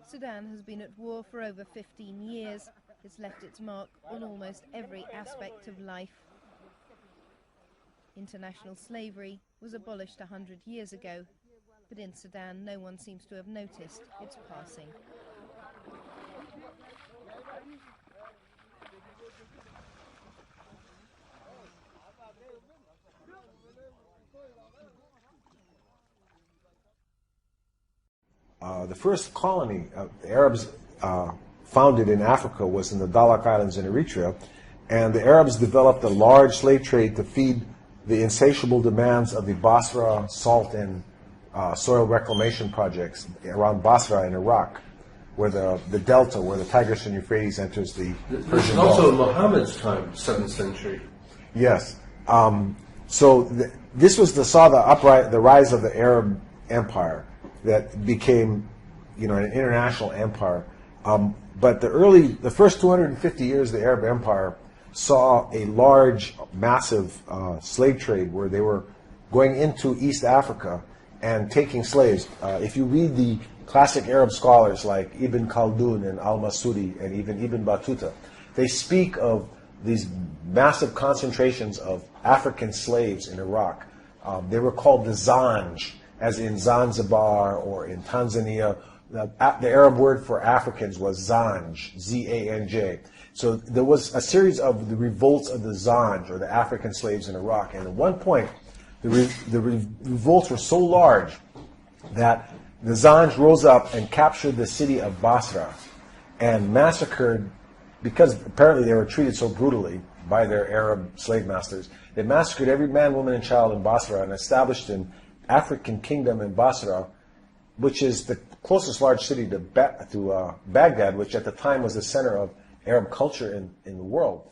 [SPEAKER 18] Sudan has been at war for over 15 years. It's left its mark on almost every aspect of life. International slavery was abolished 100 years ago, but in Sudan no one seems to have noticed its passing.
[SPEAKER 26] The first colony the Arabs founded in Africa was in the Dahlak Islands in Eritrea, and the Arabs developed a large slave trade to feed the insatiable demands of the Basra salt and soil reclamation projects around Basra in Iraq, where the delta, where the Tigris and Euphrates enters the Persian Gulf.
[SPEAKER 27] This is also in Muhammad's time, 7th century.
[SPEAKER 26] Yes. This was the rise of the Arab Empire that became, an international empire. But the first 250 years of the Arab Empire saw a large, massive slave trade where they were going into East Africa and taking slaves. If you read the classic Arab scholars like Ibn Khaldun and Al-Masudi and even Ibn Battuta, they speak of these massive concentrations of African slaves in Iraq. They were called the Zanj, as in Zanzibar or in Tanzania. The Arab word for Africans was Zanj, Z-A-N-J. So there was a series of the revolts of the Zanj, or the African slaves in Iraq. And at one point, the revolts were so large that the Zanj rose up and captured the city of Basra and massacred, because apparently they were treated so brutally, by their Arab slave masters. They massacred every man, woman, and child in Basra and established an African kingdom in Basra, which is the closest large city to Baghdad, which at the time was the center of Arab culture in the world.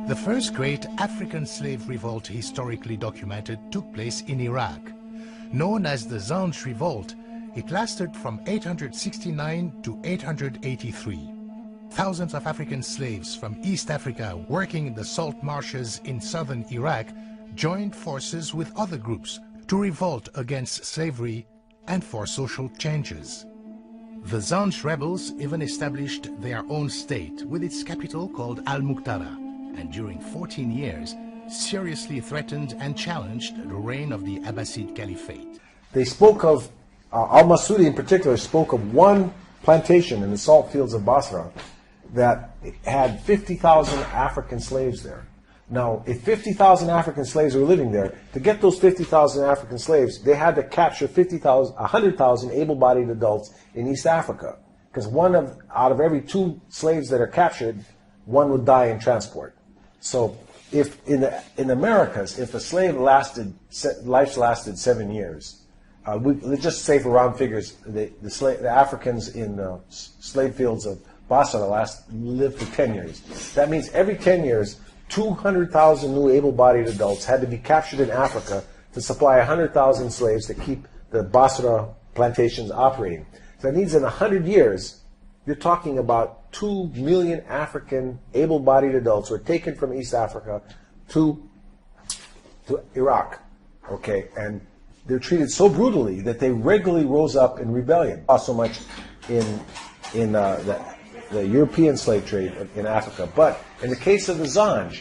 [SPEAKER 2] The first great African slave revolt historically documented took place in Iraq. Known as the Zanj Revolt, it lasted from 869 to 883. Thousands of African slaves from East Africa working in the salt marshes in southern Iraq joined forces with other groups to revolt against slavery and for social changes. The Zanj rebels even established their own state with its capital called Al-Muqtada, and during 14 years seriously threatened and challenged the reign of the Abbasid Caliphate.
[SPEAKER 26] They spoke of, al-Masudi in particular spoke of one plantation in the salt fields of Basra that had 50,000 African slaves there. Now, if 50,000 African slaves were living there, to get those 50,000 African slaves, they had to capture 100,000 able-bodied adults in East Africa. Because out of every 2 slaves that are captured, 1 would die in transport. So, if in the Americas, if a slave life lasted 7 years, let's just say for round figures, the Africans in the slave fields of Basra lived for 10 years. That means every 10 years, 200,000 new able-bodied adults had to be captured in Africa to supply 100,000 slaves to keep the Basra plantations operating. So that means in 100 years, you're talking about 2 million African able-bodied adults were taken from East Africa to Iraq, okay? And they're treated so brutally that they regularly rose up in rebellion. Not so much in the European slave trade in Africa. But in the case of the Zanj,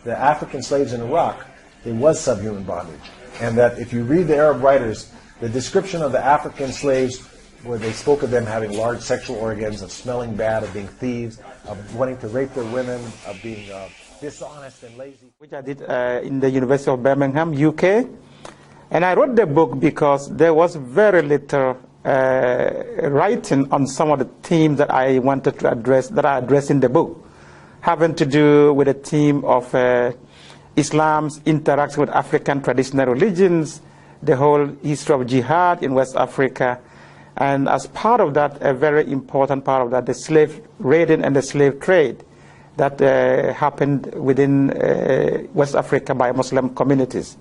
[SPEAKER 26] the African slaves in Iraq, it was subhuman bondage. And that if you read the Arab writers, the description of the African slaves, where they spoke of them having large sexual organs, of smelling bad, of being thieves, of wanting to rape their women, of being dishonest and lazy.
[SPEAKER 3] Which I did in the University of Birmingham, UK. And I wrote the book because there was very little writing on some of the themes that I wanted to address, that I address in the book, having to do with the theme of Islam's interaction with African traditional religions, the whole history of jihad in West Africa, and as part of that, a very important part of that, the slave raiding and the slave trade that happened within West Africa by Muslim communities.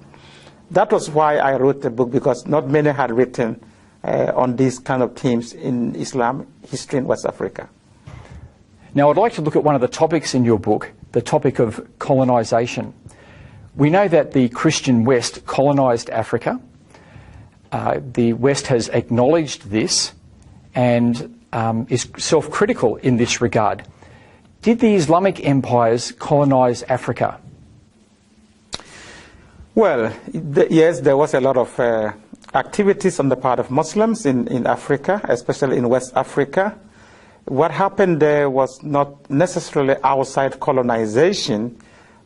[SPEAKER 3] That was why I wrote the book, because not many had written on these kind of themes in Islam history in West Africa.
[SPEAKER 4] Now, I'd like to look at one of the topics in your book, the topic of colonisation. We know that the Christian West colonised Africa. The West has acknowledged this and is self-critical in this regard. Did the Islamic empires colonise Africa?
[SPEAKER 3] Well, yes, there was a lot of activities on the part of Muslims in Africa, especially in West Africa. What happened there was not necessarily outside colonization,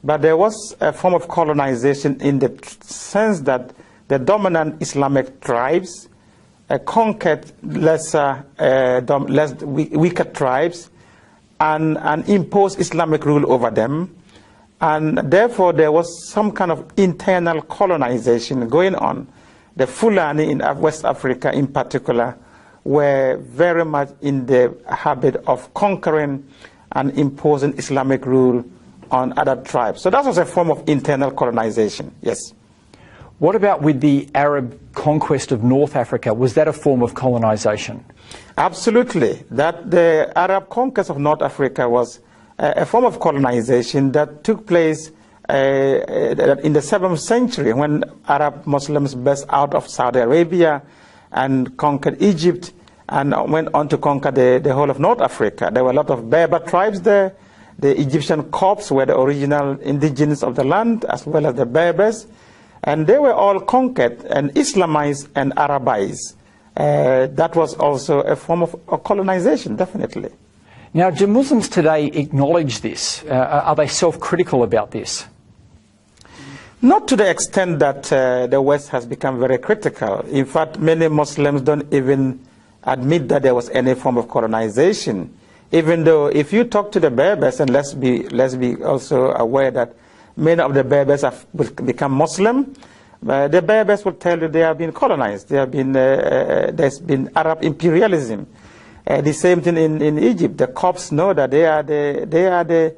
[SPEAKER 3] but there was a form of colonization in the sense that the dominant Islamic tribes conquered weaker tribes and imposed Islamic rule over them. And therefore, there was some kind of internal colonization going on. The Fulani in West Africa in particular were very much in the habit of conquering and imposing Islamic rule on other tribes. So that was a form of internal colonization, yes.
[SPEAKER 4] What about with the Arab conquest of North Africa? Was that a form of colonization?
[SPEAKER 3] Absolutely. That the Arab conquest of North Africa was a form of colonization that took place in the 7th century when Arab Muslims burst out of Saudi Arabia and conquered Egypt and went on to conquer the whole of North Africa. There were a lot of Berber tribes there. The Egyptian Copts were the original indigenous of the land, as well as the Berbers. And they were all conquered and Islamized and Arabized. That was also a form of colonization, definitely.
[SPEAKER 4] Now, do Muslims today acknowledge this? Are they self-critical about this?
[SPEAKER 3] Not to the extent that the West has become very critical. In fact, many Muslims don't even admit that there was any form of colonization. Even though if you talk to the Berbers, and let's be also aware that many of the Berbers will become Muslim, the Berbers will tell you they have been colonized. They have been, there's been Arab imperialism. The same thing in Egypt. The Copts know that they are the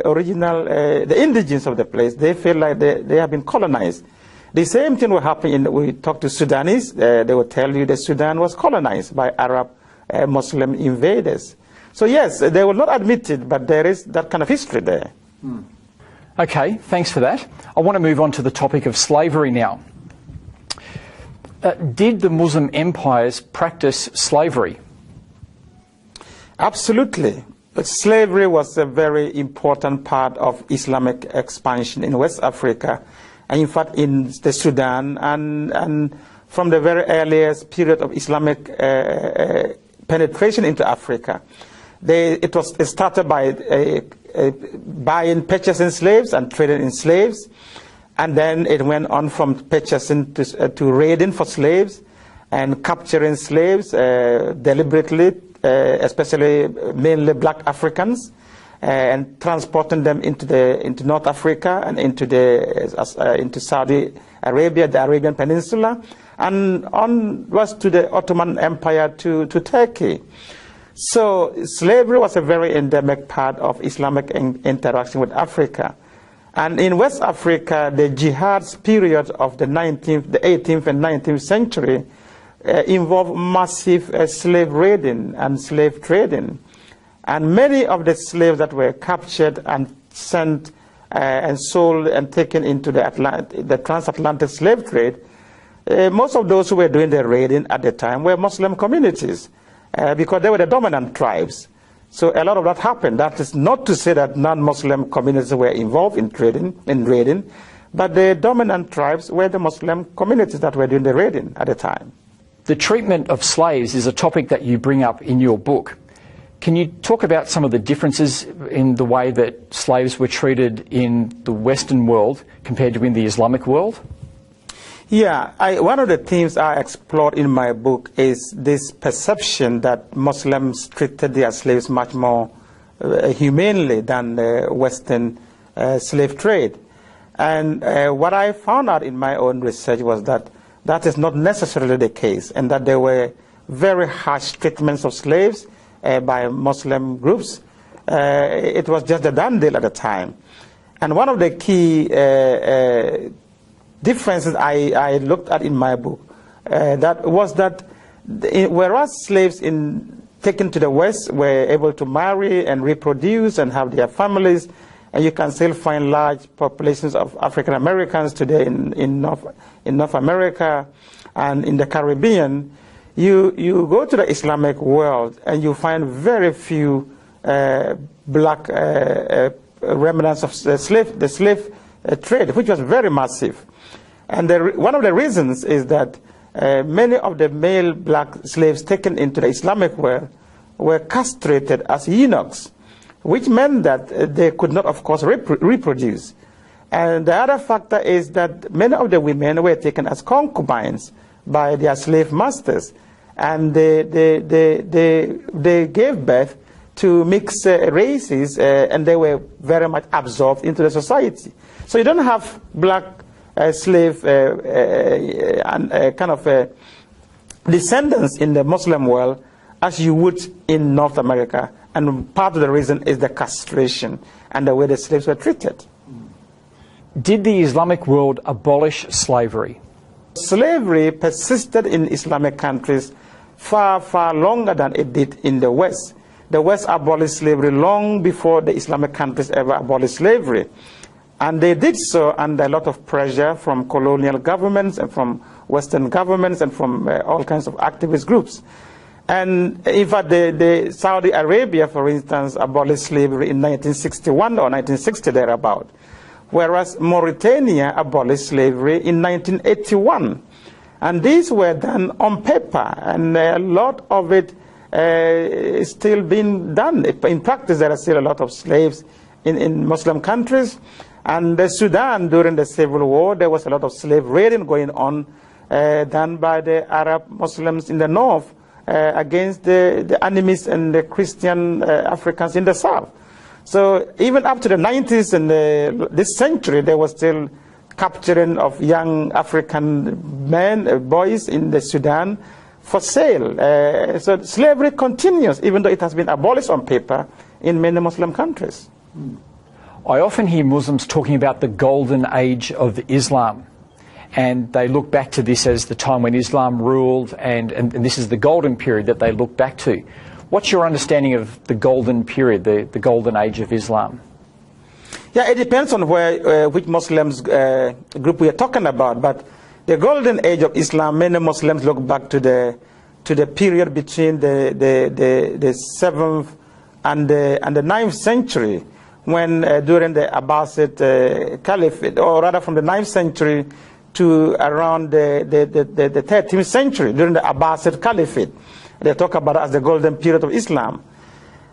[SPEAKER 3] original, the indigenes of the place. They feel like they have been colonized. The same thing will happen we talk to Sudanese. They will tell you that Sudan was colonized by Arab Muslim invaders. So yes, they will not admit it, but there is that kind of history there.
[SPEAKER 4] Okay, thanks for that. I want to move on to the topic of slavery now. Did the Muslim empires practice slavery?
[SPEAKER 3] Absolutely. Slavery was a very important part of Islamic expansion in West Africa, and in fact in the Sudan, and from the very earliest period of Islamic penetration into Africa. It started by buying, purchasing slaves and trading in slaves, and then it went on from purchasing to raiding for slaves and capturing slaves deliberately, especially mainly black Africans, and transporting them into North Africa and into Saudi Arabia, the Arabian Peninsula, and onwards to the Ottoman Empire to Turkey. So slavery was a very endemic part of Islamic interaction with Africa. And in West Africa, the jihad's period of the 18th and 19th century involved massive slave raiding and slave trading. And many of the slaves that were captured and sent and sold and taken into the transatlantic slave trade, most of those who were doing the raiding at the time were Muslim communities. Because they were the dominant tribes. So a lot of that happened. That is not to say that non-Muslim communities were involved in raiding, but the dominant tribes were the Muslim communities that were doing the raiding at the time.
[SPEAKER 4] The treatment of slaves is a topic that you bring up in your book. Can you talk about some of the differences in the way that slaves were treated in the Western world compared to in the Islamic world?
[SPEAKER 3] Yeah, one of the themes I explored in my book is this perception that Muslims treated their slaves much more humanely than the Western slave trade. And what I found out in my own research was that that is not necessarily the case, and that there were very harsh treatments of slaves by Muslim groups. It was just a done deal at the time. And one of the key differences I looked at in my book that whereas slaves taken to the West were able to marry and reproduce and have their families, and you can still find large populations of African Americans today in North America and in the Caribbean, you go to the Islamic world and you find very few black remnants of the slave trade, which was very massive. And one of the reasons is that many of the male black slaves taken into the Islamic world were castrated as eunuchs, which meant that they could not, of course, reproduce. And the other factor is that many of the women were taken as concubines by their slave masters, and they gave birth to mixed races, and they were very much absorbed into the society. So you don't have black slave kind of descendants in the Muslim world as you would in North America, and part of the reason is the castration and the way the slaves were treated.
[SPEAKER 4] Did the Islamic world abolish slavery?
[SPEAKER 3] Slavery persisted in Islamic countries far, far longer than it did in the West. The West abolished slavery long before the Islamic countries ever abolished slavery. And they did so under a lot of pressure from colonial governments and from Western governments and from all kinds of activist groups. And in fact, the Saudi Arabia, for instance, abolished slavery in 1961 or 1960 thereabout, whereas Mauritania abolished slavery in 1981. And these were done on paper, and a lot of it is still being done. In practice, there are still a lot of slaves in Muslim countries. And the Sudan, during the Civil War, there was a lot of slave raiding going on, done by the Arab Muslims in the north against the enemies and the Christian Africans in the south. So even up to the 90s and this century, there was still capturing of young African men, boys in the Sudan for sale. So slavery continues, even though it has been abolished on paper in many Muslim countries.
[SPEAKER 4] I often hear Muslims talking about the golden age of Islam, and they look back to this as the time when Islam ruled, and this is the golden period that they look back to. What's your understanding of the golden period, the golden age of Islam?
[SPEAKER 3] Yeah, it depends on which Muslims group we are talking about, but the golden age of Islam, many Muslims look back to the period between the 7th and the 9th century, when during the Abbasid Caliphate, or rather from the 9th century to around the 13th century, during the Abbasid Caliphate. They talk about it as the golden period of Islam.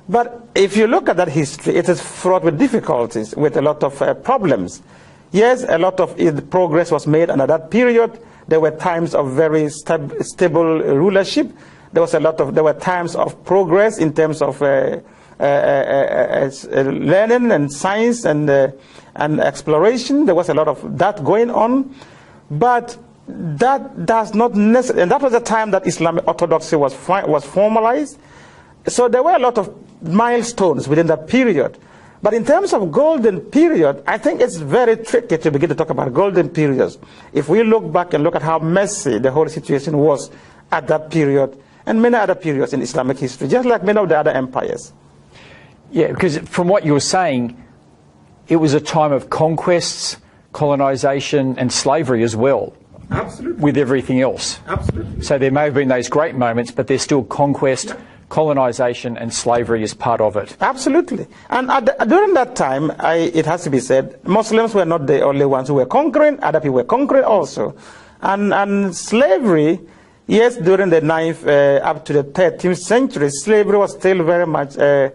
[SPEAKER 3] But if you look at that history, it is fraught with difficulties, with a lot of problems. Yes, a lot of progress was made under that period. There were times of very stable rulership. There were times of progress in terms of learning and science and exploration. There was a lot of that going on. But that does not necessarily, and that was the time that Islamic orthodoxy was formalized. So there were a lot of milestones within that period. But in terms of golden period, I think it's very tricky to begin to talk about golden periods. If we look back and look at how messy the whole situation was at that period, and many other periods in Islamic history, just like many of the other empires.
[SPEAKER 4] Yeah, because from what you were saying, it was a time of conquests, colonization, and slavery as well.
[SPEAKER 3] Absolutely.
[SPEAKER 4] With everything else.
[SPEAKER 3] Absolutely.
[SPEAKER 4] So there may have been those great moments, but there's still conquest, colonization, and slavery as part of it.
[SPEAKER 3] Absolutely. And during that time, it has to be said, Muslims were not the only ones who were conquering, other people were conquering also. And slavery, yes, during the 9th up to the 13th century, slavery was still very much an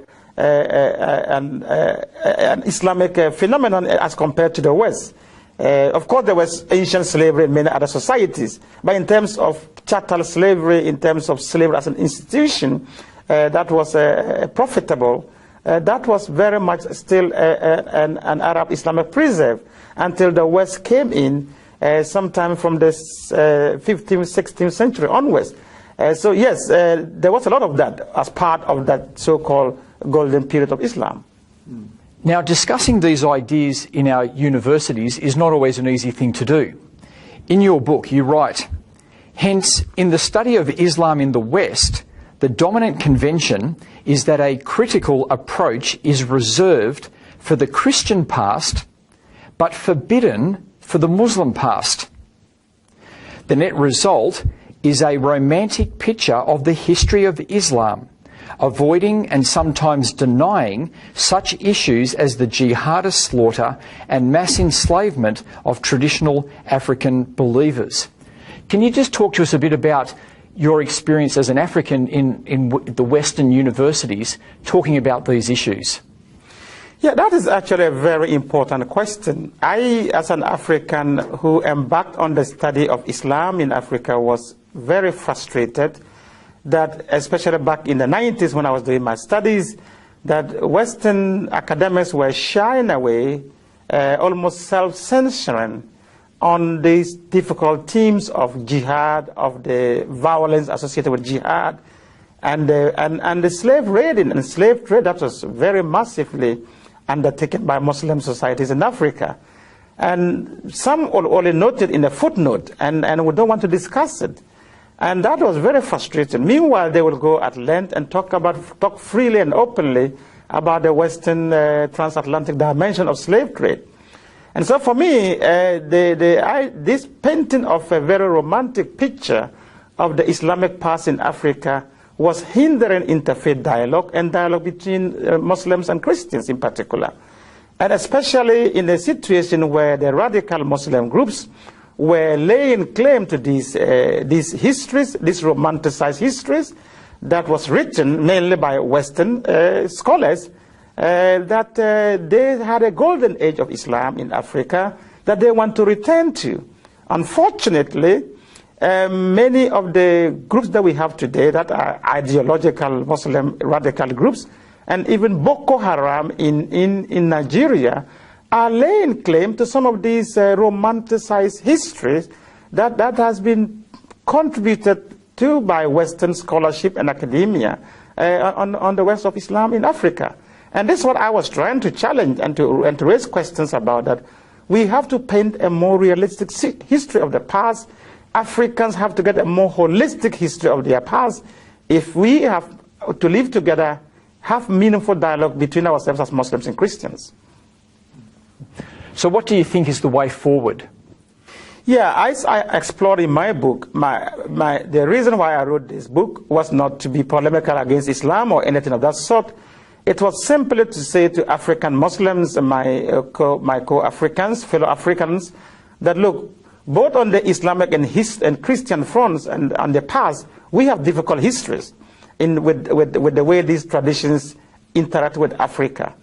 [SPEAKER 3] Islamic phenomenon as compared to the West. Of course, there was ancient slavery in many other societies, but in terms of chattel slavery, in terms of slavery as an institution, that was profitable. That was very much still an Arab Islamic preserve until the West came in sometime from the 15th, 16th century onwards. So yes, there was a lot of that as part of that so-called golden period of Islam.
[SPEAKER 4] Now, discussing these ideas in our universities is not always an easy thing to do. In your book, you write, hence, in the study of Islam in the West, the dominant convention is that a critical approach is reserved for the Christian past, but forbidden for the Muslim past. The net result is a romantic picture of the history of Islam, avoiding and sometimes denying such issues as the jihadist slaughter and mass enslavement of traditional African believers. Can you just talk to us a bit about your experience as an African in the Western universities talking about these issues?
[SPEAKER 3] Yeah, that is actually a very important question. I, as an African who embarked on the study of Islam in Africa, was very frustrated that, especially back in the 90s when I was doing my studies, that Western academics were shying away, almost self-censoring on these difficult themes of jihad, of the violence associated with jihad, and the slave raiding and slave trade that was very massively undertaken by Muslim societies in Africa. And some only noted in a footnote, and we don't want to discuss it. And that was very frustrating. Meanwhile, they will go at length and talk freely and openly about the Western transatlantic dimension of slave trade. And so for me, this painting of a very romantic picture of the Islamic past in Africa was hindering interfaith dialogue and dialogue between Muslims and Christians in particular. And especially in a situation where the radical Muslim groups were laying claim to these histories, these romanticized histories that was written mainly by Western scholars, that they had a golden age of Islam in Africa that they want to return to. Unfortunately, Many of the groups that we have today that are ideological Muslim radical groups, and even Boko Haram in Nigeria, are laying claim to some of these romanticized histories that has been contributed to by Western scholarship and academia on the West of Islam in Africa. And this is what I was trying to challenge and to raise questions about, that we have to paint a more realistic history of the past. Africans have to get a more holistic history of their past if we have to live together, have meaningful dialogue between ourselves as Muslims and Christians.
[SPEAKER 4] So what do you think is the way forward?
[SPEAKER 3] Yeah, I explored in my book, the reason why I wrote this book was not to be polemical against Islam or anything of that sort. It was simply to say to African Muslims, my co-Africans, fellow Africans, that look, both on the Islamic and Christian fronts and on the past, we have difficult histories with the way these traditions interact with Africa.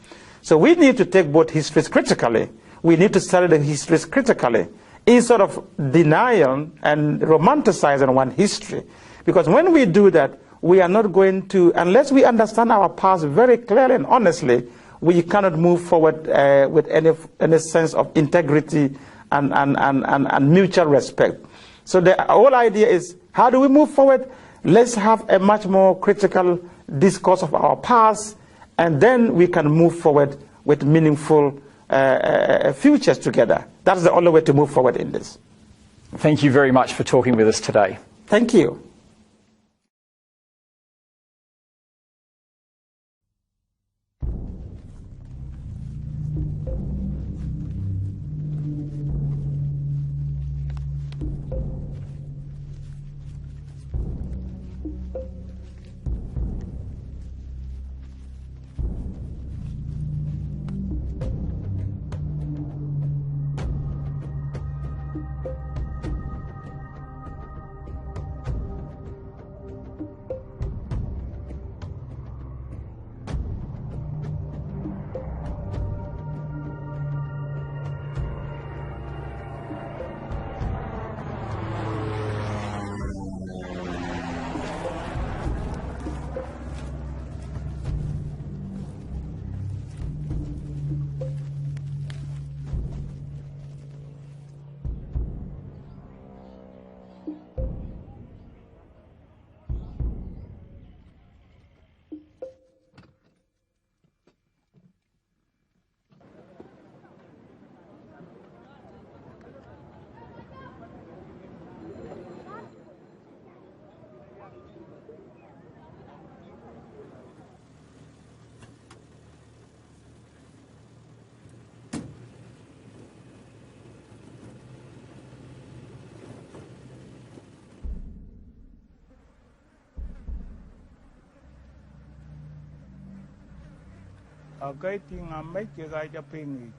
[SPEAKER 3] So we need to take both histories critically. We need to study the histories critically, instead of denying and romanticizing one history. Because when we do that, we are not going to, unless we understand our past very clearly and honestly, we cannot move forward with any sense of integrity and mutual respect. So the whole idea is, how do we move forward? Let's have a much more critical discourse of our past, and then we can move forward with meaningful futures together. That's the only way to move forward in this.
[SPEAKER 4] Thank you very much for talking with us today.
[SPEAKER 3] Thank you.
[SPEAKER 5] Agai tinga mai ke ga ja pingi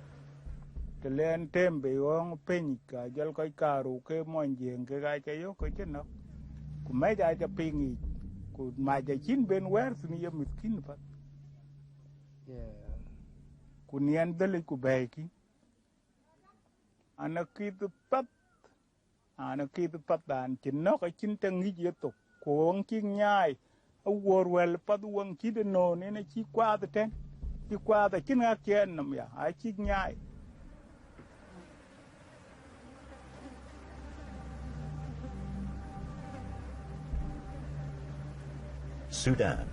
[SPEAKER 5] te len tembe ong pin ka jal kai karu ke monjeng ke ga ja yo ko cheno ku mai ja pingi ku ma ja chin ben wer ni ya miskin pa ku nien dele ku beki anakit pat dan chin no ka chin tangi je to ko ong king nyai a wor wel pat wong chi de no ne chi kwa de ten qua the kin again nam ya I chick nyai.
[SPEAKER 6] Sudan.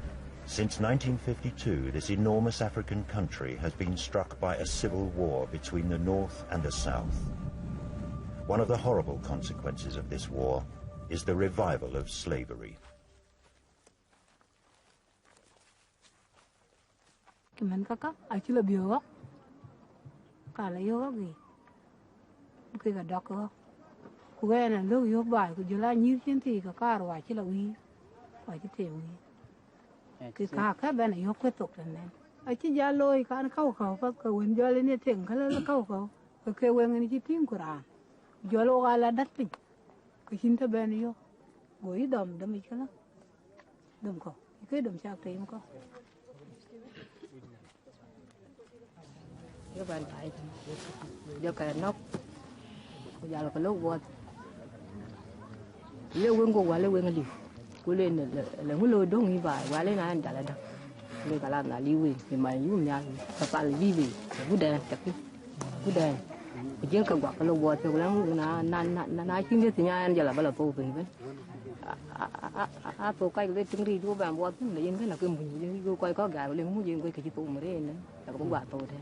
[SPEAKER 6] Since 1952, this enormous African country has been struck by a civil war between the north and the south. One of the horrible consequences of this war is the revival of slavery.
[SPEAKER 7] Mình có ai chưa là biểu á, cả là yêu gì, cái cả đọc á, cô gái này lúc yêu bài của chú là như thế thì cả rồi chỉ là uy, phải chỉ theo uy, cái cả bên này yêu quyết tục rồi nên, ai chỉ giá lôi cả nó khâu phát cái quần giờ lên thiền cái là khâu, cái quần này chỉ tiếng Quran, giờ lo gà là đất pin, cái xin theo bên yêu, gối đầm đâm cái đó, đầm có, cái đầm sao thì không có. Cái bàn tay do cái nóc bây giờ là cái lỗ vượt
[SPEAKER 23] le wengo wale wengali kule le ngulo dongi ba wale na ndala da le kala na liwe me mai yu nya papa le vivi buda tapi buda jeng ka gwa ka lo bo te ulang na chi ne nya an jala bala po pe ben a po kai le tingri do ba bo le yin ka na ke mu ji go kai ko ga le mu ji go ke ji po mu re ne la ko gwa po te.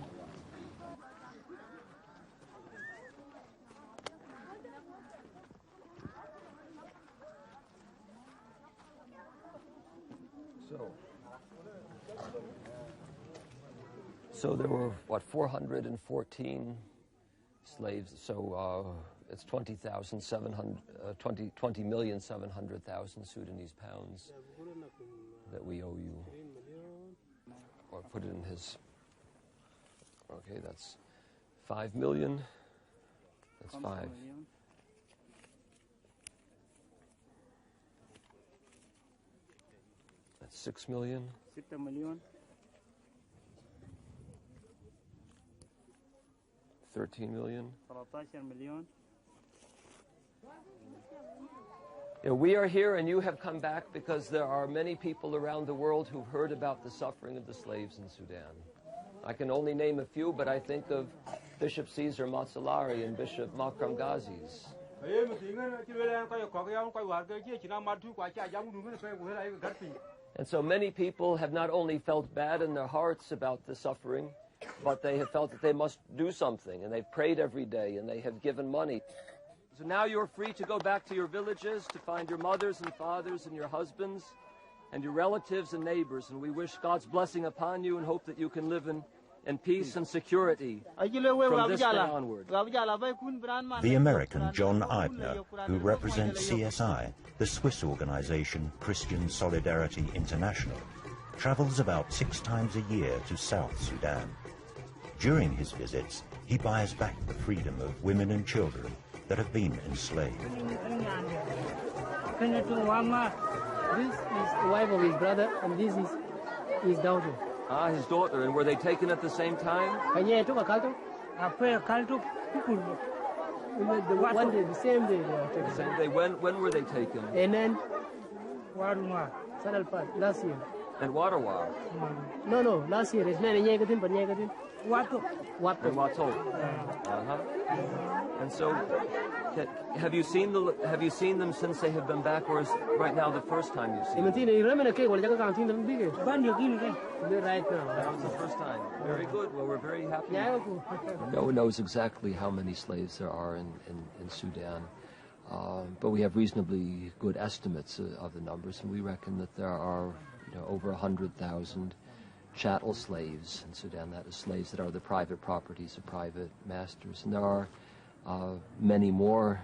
[SPEAKER 21] So there were, what, 414 slaves, so it's 20,700,000 Sudanese pounds that we owe you. Or put it in his, okay, that's 5 million, that's 5. That's 6 million.
[SPEAKER 5] 6 million.
[SPEAKER 21] 13 million.
[SPEAKER 5] 13 million.
[SPEAKER 21] Yeah, we are here and you have come back because there are many people around the world who've heard about the suffering of the slaves in Sudan. I can only name a few, but I think of Bishop Caesar Matsalari and Bishop Makram Ghazis. And so many people have not only felt bad in their hearts about the suffering, but they have felt that they must do something, and they've prayed every day, and they have given money. So now you're free to go back to your villages, to find your mothers and fathers and your husbands and your relatives and neighbors, and we wish God's blessing upon you and hope that you can live in peace and security from this day onward.
[SPEAKER 6] The American John Eibner, who represents CSI, the Swiss organization Christian Solidarity International, travels about 6 times a year to South Sudan. During his visits, he buys back the freedom of women and children that have been enslaved.
[SPEAKER 23] This is the wife of his brother, and this is his daughter.
[SPEAKER 21] Ah, his daughter. And were they taken at the same time?
[SPEAKER 23] One day, the same day they were taken.
[SPEAKER 21] The same day. When were they taken?
[SPEAKER 23] And then, last year.
[SPEAKER 21] And Warawar?
[SPEAKER 23] No, last year. It's not
[SPEAKER 21] Wato. And Wato. And so, have you seen them since they have been back, or is right now the first time you've seen them?
[SPEAKER 23] Right now.
[SPEAKER 21] That was the first time. Very good. Well, we're very happy. No one knows exactly how many slaves there are in Sudan, but we have reasonably good estimates of the numbers, and we reckon that there are over 100,000 chattel slaves in Sudan. That is, slaves that are the private properties of private masters. And there are many more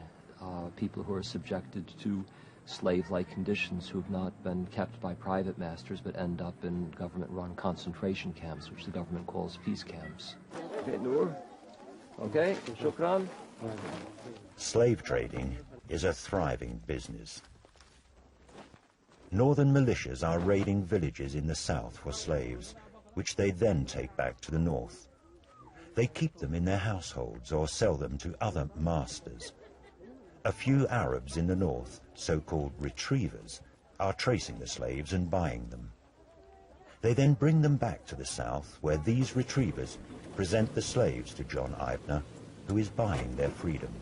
[SPEAKER 21] people who are subjected to slave-like conditions who have not been kept by private masters but end up in government-run concentration camps, which the government calls peace camps. Okay, Noor? Okay, shukran.
[SPEAKER 6] Slave trading is a thriving business. Northern militias are raiding villages in the south for slaves, which they then take back to the north. They keep them in their households or sell them to other masters. A few Arabs in the north, so-called retrievers, are tracing the slaves and buying them. They then bring them back to the south, where these retrievers present the slaves to John Eibner, who is buying their freedom.